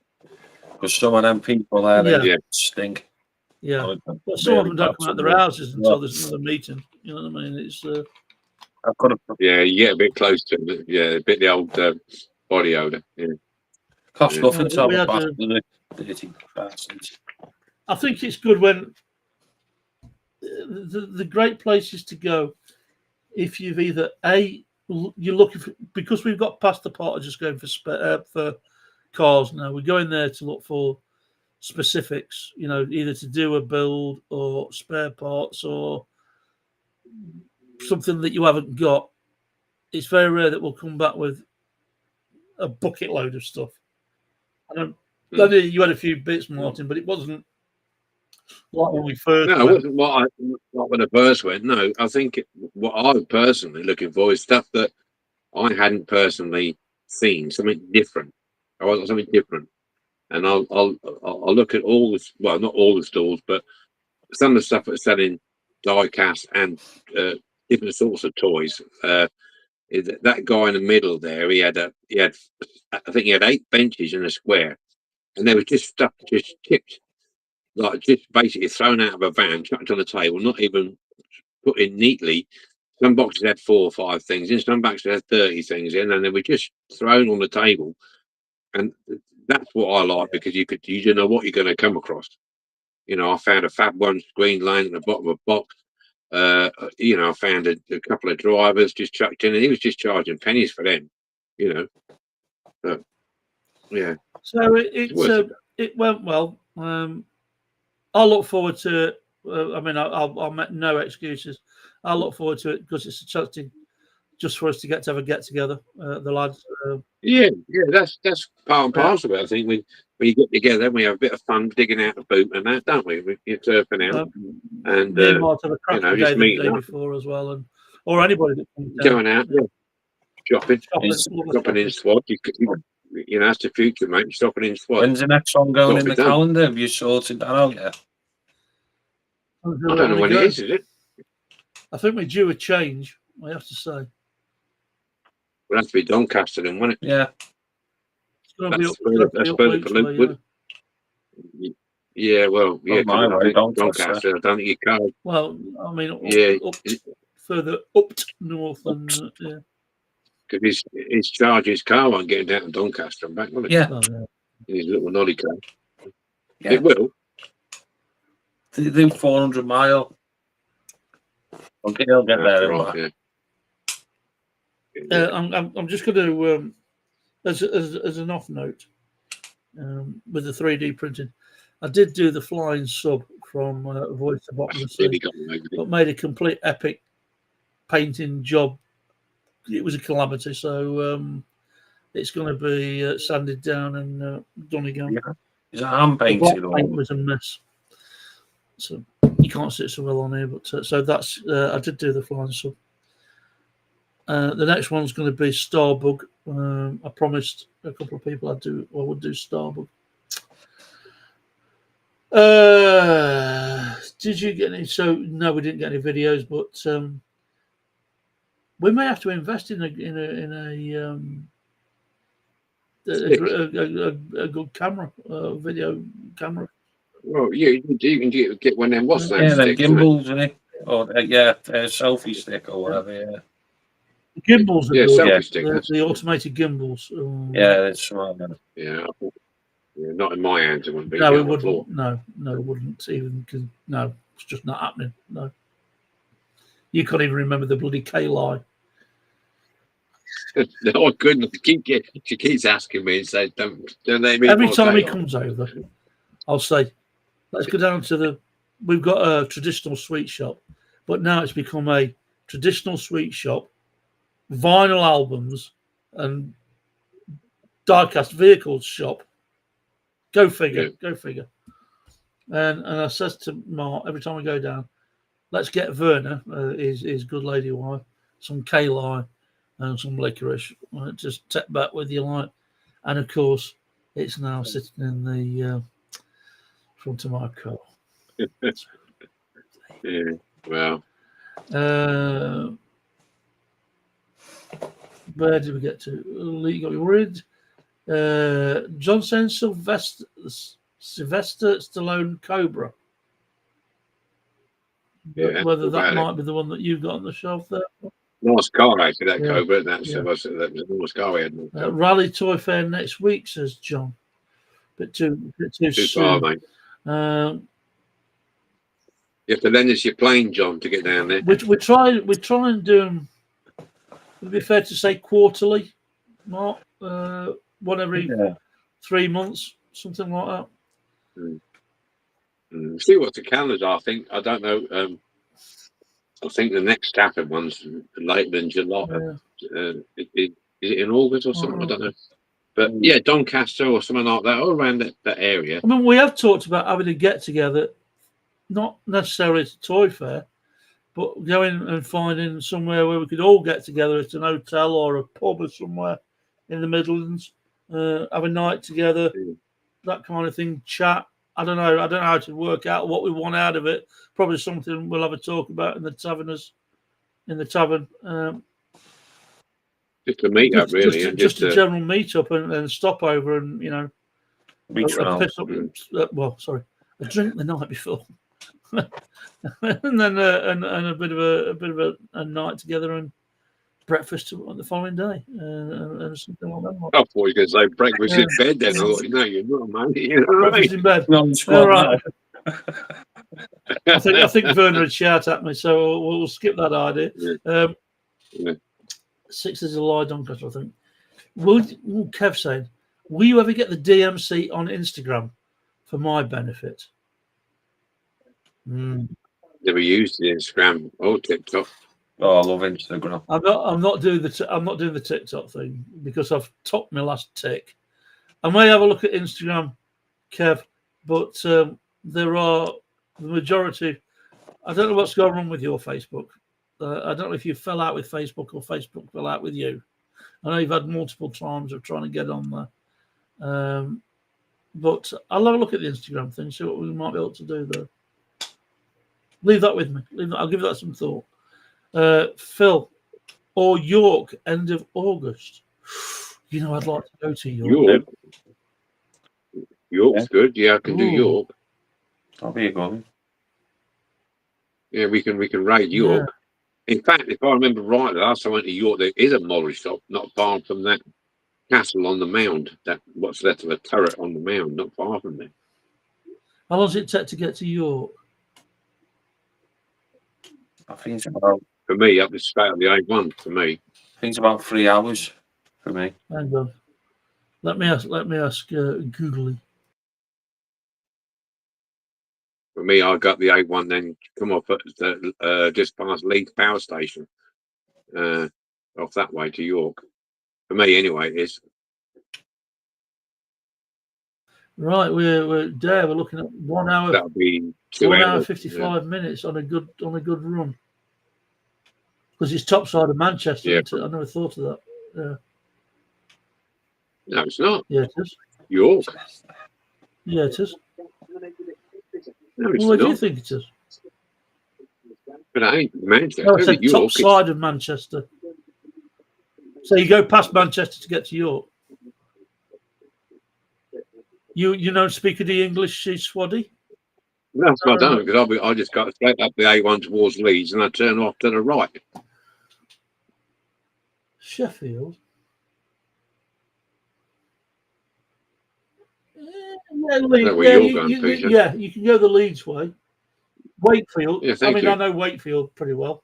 because some of them people there, stink. Yeah, but some of them don't come out of their houses until there's another meeting. You know what I mean? It's I've got you get a bit close to it. Yeah, a bit the old body odor. Yeah, cost nothing to have a dirty bastards. I think it's good when the great places to go if you've either you're looking for, because we've got past the part of just going for cars now. We're going there to look for specifics, you know, either to do a build or spare parts or something that you haven't got. It's very rare that we'll come back with a bucket load of stuff. I know you had a few bits, Martin, but it wasn't like when we first went. It wasn't not when I first went. No, I think what I'm personally looking for is stuff that I hadn't personally seen, something different. I want something different. And I'll look at all this, well, not all the stores, but some of the stuff that's selling die cast and different sorts of toys. That guy in the middle there, he had I think he had 8 benches in a square, and there was just stuff just chipped, like just basically thrown out of a van, chucked on the table, not even put in neatly. Some boxes had 4 or 5 things in, some boxes had 30 things in, and they were just thrown on the table. And that's what I like, because you don't know what you're going to come across. You know, I found a Fab 1 screen laying at the bottom of a box. You know, I found a couple of drivers just chucked in, and he was just charging pennies for them. You know, but yeah. So it went well. I'll look forward to it. I mean, I'll make no excuses. I'll look forward to it because it's a chance just for us to have a get together, the lads. That's part and parcel of it. I think when you get together, we have a bit of fun digging out a boot and that, don't we? We're surfing out, and might have a crack day the day before as well, or anybody that comes going out, shopping in Swad. You know, that's the future, mate. Shopping in Swad. When's the next one going in the calendar? Have you sorted that out yet? I don't know when it is it? I think we're due a change, I have to say. Would have to be Doncaster then, wouldn't it? Yeah. Yeah, well, yeah. Doncaster, I don't think you can. Well, I mean, further up north and yeah. Because his charges car won't get down to Doncaster and back, will it? Yeah. Oh, yeah. His little noddy car. Yeah. It will. They do 400 mile. Okay, they'll get there. Right, yeah. I'm just going to, as an off note, with the 3D printing, I did do the flying sub from Voice of Bottom of the Sea, but made a complete epic painting job. It was a calamity, so it's going to be sanded down and done again. Yeah. Is it hand The painted? black paint was a mess, so you can't sit so well on here. But so that's I did do the flying sub. The next one's going to be Starbug. I promised a couple of people I would do Starbug. Did you get any? So no, we didn't get any videos, but we may have to invest in a good camera, video camera. Well, you can get one of them. What's that? Yeah, the sticks, gimbals, isn't it? Or selfie stick or whatever. Yeah. The gimbals are good. Selfie stick. The automated gimbals. Yeah, that's smart. Yeah, not in my hands. It wouldn't be. No, it wouldn't. No, it wouldn't even. Cause, no, it's just not happening. No, you can't even remember the bloody K-lie. No, I couldn't. She keeps asking me and says, "Don't let me." Every time he comes over, I'll say, "Let's go down to the." We've got a traditional sweet shop, but now it's become a traditional sweet shop, vinyl albums, and diecast vehicles shop. Go figure. Yeah. Go figure. And I says to Mark every time we go down, let's get Verna, his good lady wife, some K-lie and some licorice. Just tap back with your light. And of course, it's now sitting in the front of my car. Yeah, well. Where did we get to? Legal Rid. Johnson Sylvester Stallone Cobra. Yeah, whether that might be the one that you've got on the shelf there. Nice car, actually, that Yeah. Cobra. That Yeah. was a nice car we had. Rally Toy Fair next week, says John. Bit too Too soon. far, mate. Um, You have to lend us your plane, John, to get down there. we try and do them. Would it be fair to say quarterly, Mark? One every 3 months, something like that. See what's the calendar. I think I don't know. I think the next Stafford one's later than July. Yeah. Is it in August or something? I don't know. But yeah, Doncaster or something like that, all around that area. I mean, we have talked about having a get together, not necessarily at a toy fair, but going and finding somewhere where we could all get together at an hotel or a pub or somewhere in the Midlands, have a night together, that kind of thing, chat. I don't know how to work out what we want out of it. Probably something we'll have a talk about in the tavern. Just a meet up, really. Just a general meet up and stop over and, you know, a drink the night before. and then a bit of a night together and breakfast on the following day and something like that. I thought you were going to say breakfast in bed. Then I thought, no, you're not, mate. You know what I Breakfast mean? in bed. No, All right. I think Werner would shout at me, so we'll skip that idea. Yeah. 6 is a lie, Doncaster, I think. Kev saying, will you ever get the DMC on Instagram for my benefit? Never used the Instagram or TikTok. Oh, I love Instagram. I'm not doing the TikTok thing because I've topped my last tick. I may have a look at Instagram, Kev, but there are the majority. I don't know what's going on with your Facebook. I don't know if you fell out with Facebook or Facebook fell out with you. I know you've had multiple times of trying to get on there. But I'll have a look at the Instagram thing, see what we might be able to do there. Leave that with me. I'll give that some thought. Phil, or York, end of August. You know, I'd like to go to York. York's good. Yeah, I can do York. That'll be a good one. Yeah, we can raid York. Yeah. In fact, if I remember right, the last time I went to York, there is a molly shop not far from that castle on the mound. That what's left of a turret on the mound, not far from there. How long does it take to get to York? I think it's about For me, up the straight on the A1. For me, I think it's about 3 hours for me. Hang on. Let me ask Googly. for me, I got the A1, then come off at the, just past Leeds Power Station, off that way to York. For me, anyway, it is. Right, we're there. We're looking at 1 hour. That'll be 2 1 hours. hour 55 minutes on a good run. Because it's top side of Manchester. Yeah. Isn't it? I never thought of that. No, it's not. Yeah, it is. York. Yeah, it is. No, it's Well, where do you not. think it is? But it ain't Manchester. No, I Is said it top York? side of Manchester. So you go past Manchester to get to York. You don't speak any English, Swaddy? No, I don't, because I just got straight up the A1 towards Leeds and I turn off to the right. Sheffield. Yeah, you can go the Leeds way. Wakefield. Yeah, I know Wakefield pretty well.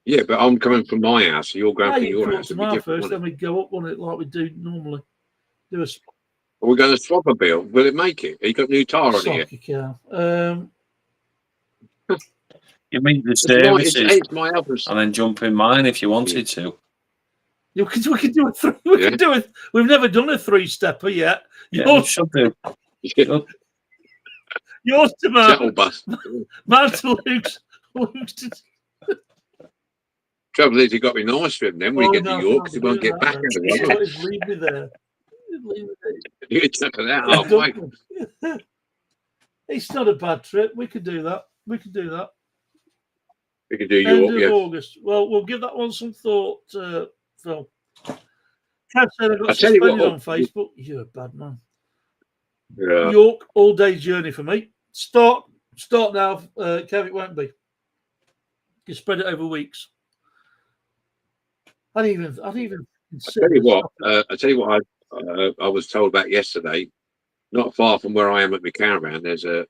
Yeah, but I'm coming from my house, so you're going from You your come up house. to It'd be my different, first, then we go up on it like we do normally. Do a Are we going to swap a bill? Will it make it? You got new tyre on it yet? You meet the It's services my office. and then jump in mine if you wanted to. We could do a three. We could do it. We've never done a three-stepper yet. Yeah, should do. Yours to Shuttle bus. Man to Luke's. Trouble is, you've got to be nice for him then when you get to York, because he won't get back. Leave me there. You can chuck it out halfway. It's not a bad trip. We could do that. We could do that. We can do End York, of yeah. August. Well, we'll give that one some thought, Phil. Kev said I got I'll tell you suspended what, on Facebook. You're a bad man. Yeah. York, all day journey for me. Start now, Kev. It won't be. You spread it over weeks. I'd even. I tell you what, I was told about yesterday. Not far from where I am at my caravan, there's a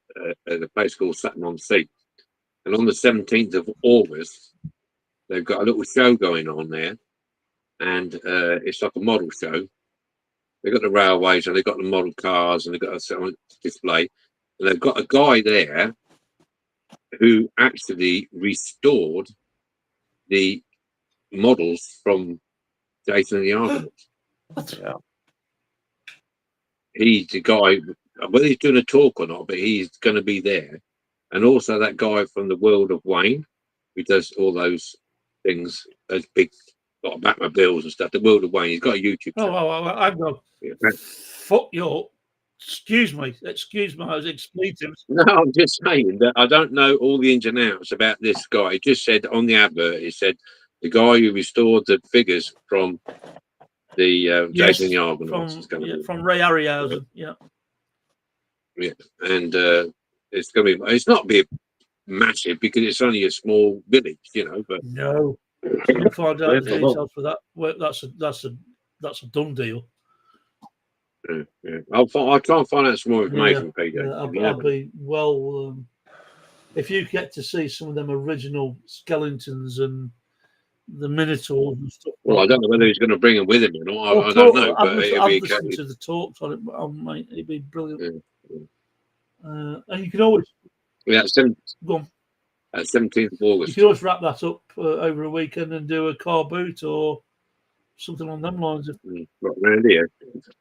place called Sutton-on-Sea, and on the 17th of August, they've got a little show going on there, and it's like a model show. They've got the railways and they've got the model cars and they've got a display, and they've got a guy there who actually restored the models from Jason and the Argonauts. Yeah. He's the guy, whether he's doing a talk or not, but he's going to be there. And also that guy from the World of Wayne, who does all those things, those big, got Batmobiles and stuff. The World of Wayne, he's got a YouTube channel. I've got. Yeah. Fuck your. Excuse me. I was expletives. No, I'm just saying that I don't know all the ins and outs about this guy. He just said on the advert, he said the guy who restored the figures from the Jason and the Argonauts from Ray Harryhausen. Yeah. And it's going to be. It's not be massive because it's only a small village, But no, you'll find out the details for that. Well, that's a done deal. Yeah. I'll try and find out some more information, Peter. I'll be well. If you get to see some of them original skeletons and the Minotaurs and stuff. Well, I don't know whether he's going to bring them with him or not. I don't know. But I've listened to the talks on it, mate. It'd be brilliant. And you can always. Yeah, go on. 17th of August. You can always wrap that up over a weekend and do a car boot or something on them lines. Not really.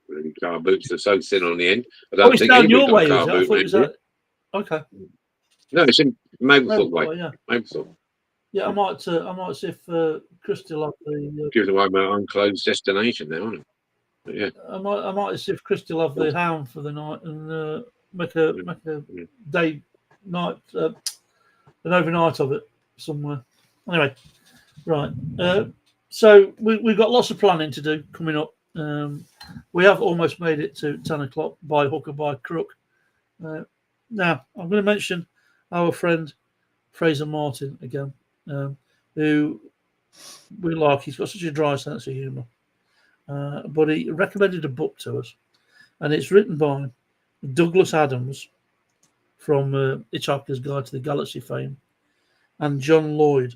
Really, car boots are so thin on the end. It's down your way, is it? I thought it was that. Okay. No, it's in Mablethorpe way. Yeah. Mablethorpe. Yeah, I might see if Christy will have the. Gives away my unclosed destination now, isn't it? But yeah. I might see if Christy will have the hound for the night and make a day night an overnight of it somewhere. Anyway, right. So we've got lots of planning to do coming up. We have almost made it to 10 o'clock by hook or by crook. Now I'm going to mention our friend Fraser Martin again, who we like. He's got such a dry sense of humour. But he recommended a book to us, and it's written by Douglas Adams from Hitchhiker's Guide to the Galaxy fame. and John Lloyd,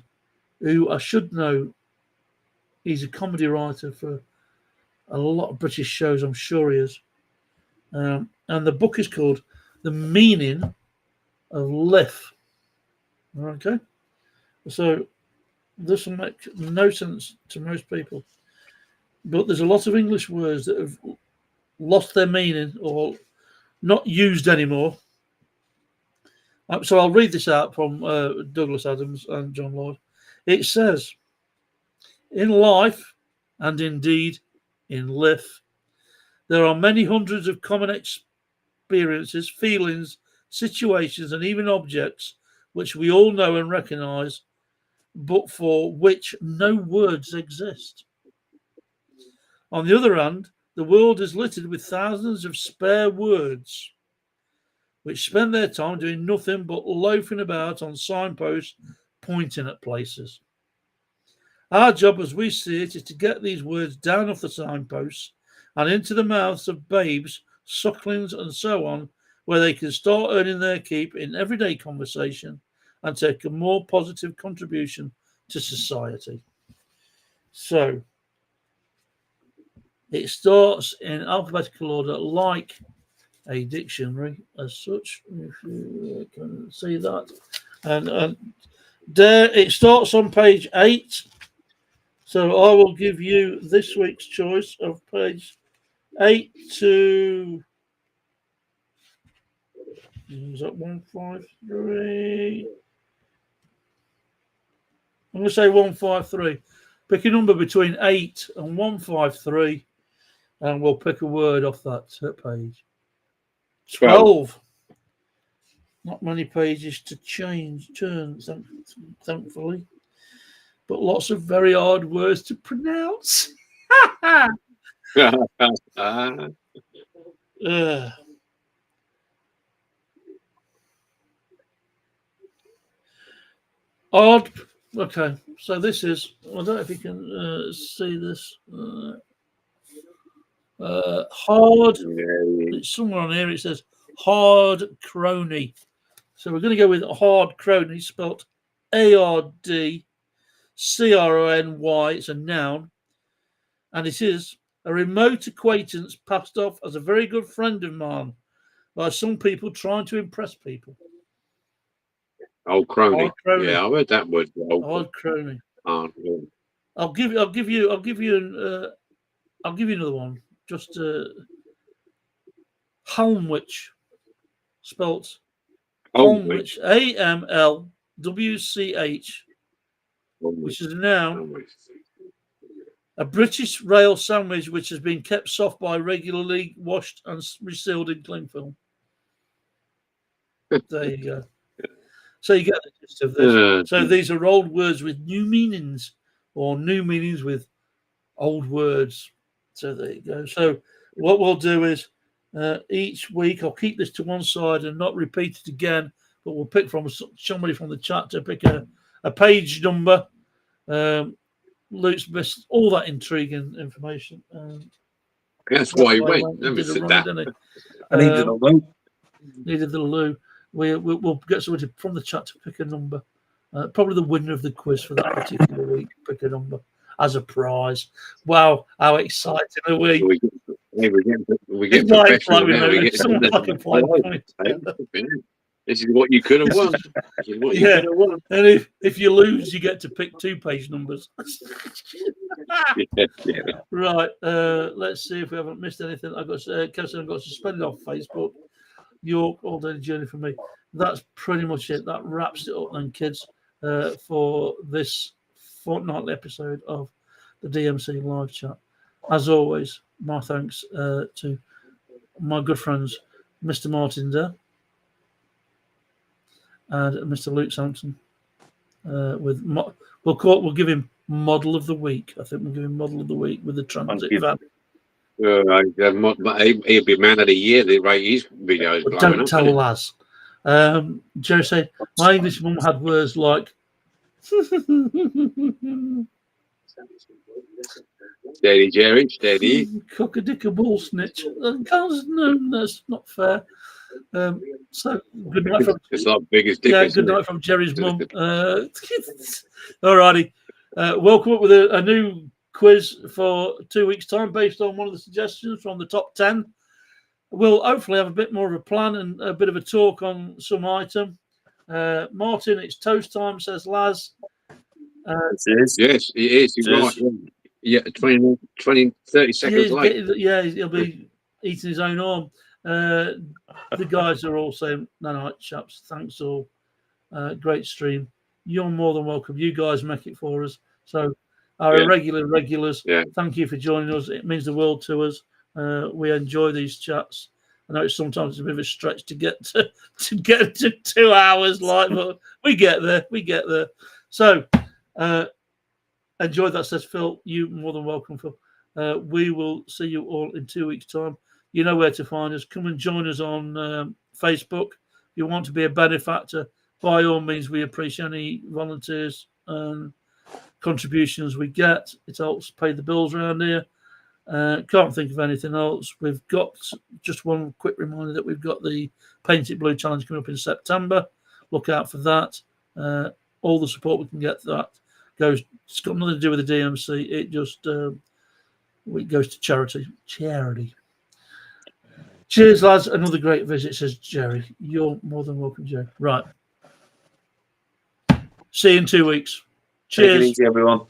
who I should know, he's a comedy writer for a lot of British shows, I'm sure he is. And the book is called The Meaning of Life. Okay? So this will make no sense to most people. But there's a lot of English words that have lost their meaning or not used anymore. So I'll read this out from Douglas Adams and John Lloyd. It says, in life, and indeed in life, there are many hundreds of common experiences, feelings, situations, and even objects which we all know and recognise, but for which no words exist. On the other hand, the world is littered with thousands of spare words which spend their time doing nothing but loafing about on signposts pointing at places. Our job, as we see it, is to get these words down off the signposts and into the mouths of babes, sucklings, and so on, where they can start earning their keep in everyday conversation and take a more positive contribution to society. So, it starts in alphabetical order like a dictionary as such, if you can see that. And there it starts on page 8. So I will give you this week's choice of page 8 to, is that 153? I'm going to say 153. Pick a number between 8 and 153, and we'll pick a word off that page. 12. Not many pages to turn, thankfully. But lots of very hard words to pronounce. Odd. Okay, so this is, I don't know if you can see this. Hard. It's somewhere on here. It says hard crony. So we're going to go with hard crony, spelt ARDCRONY. It's a noun, and it is a remote acquaintance passed off as a very good friend of mine by some people trying to impress people. Old crony. Hard crony. Yeah, I heard that word. Hard crony. Yeah. I'll give you another one. Just Halmwich, spelt Halmwich, AMLWCH, which is a noun. A British rail sandwich which has been kept soft by regularly washed and resealed in cling film. There you go. So you get the gist of this. So these are old words with new meanings, or new meanings with old words. So there you go. So what we'll do is each week I'll keep this to one side and not repeat it again, but we'll pick from somebody from the chat to pick a page number. Luke's missed all that intriguing information. That's why he went. Never said that. I needed a Lou. Needed the Lou. We'll get somebody from the chat to pick a number. Probably the winner of the quiz for that particular week. Pick a number as a prize. Wow, how exciting are we? We get professional now. This is what you could have won. And if you lose, you get to pick 2 page numbers. Right. Let's see if we haven't missed anything. I've got suspended off Facebook. York all day journey for me. That's pretty much it. That wraps it up then, kids, for this fortnightly episode of the DMC live chat. As always, my thanks to my good friends, Mr. Martin there and Mr. Luke Sampson. We'll give him Model of the Week. I think we'll give him Model of the Week with the transit van. He'll be Man of the Year. The rate his videos. Don't tell Laz. Joe said my English mum had words like steady, Jerry, steady. Cock a dick a bull snitch. No, that's not fair. So good night from It's like biggest yeah, dickers. good night from Jerry's mum. All righty. Welcome up with a new quiz for 2 weeks' time based on one of the suggestions from the top 10. We'll hopefully have a bit more of a plan and a bit of a talk on some item. Martin, it's toast time, says Laz. It is. Yes, it is. You're It right. is. Yeah, 30 seconds late. He'll be eating his own arm. The guys are all saying, no, night, chaps. Thanks all. Great stream. You're more than welcome. You guys make it for us. So, our regulars, thank you for joining us. It means the world to us. We enjoy these chats. I know sometimes it's a bit of a stretch to get to 2 hours, but we get there. So, enjoy that, says Phil. You more than welcome, Phil. We will see you all in 2 weeks' time. You know where to find us. Come and join us on Facebook. If you want to be a benefactor, by all means, we appreciate any volunteers and contributions we get. It helps pay the bills around here. Can't think of anything else. We've got just one quick reminder that we've got the Paint It Blue challenge coming up in September. Look out for that. All the support we can get for that goes. It's got nothing to do with the DMC. It just it goes to charity. Cheers, lads. Another great visit, says Jerry. You're more than welcome, Jerry. Right. See you in 2 weeks. Cheers. Take it easy, everyone.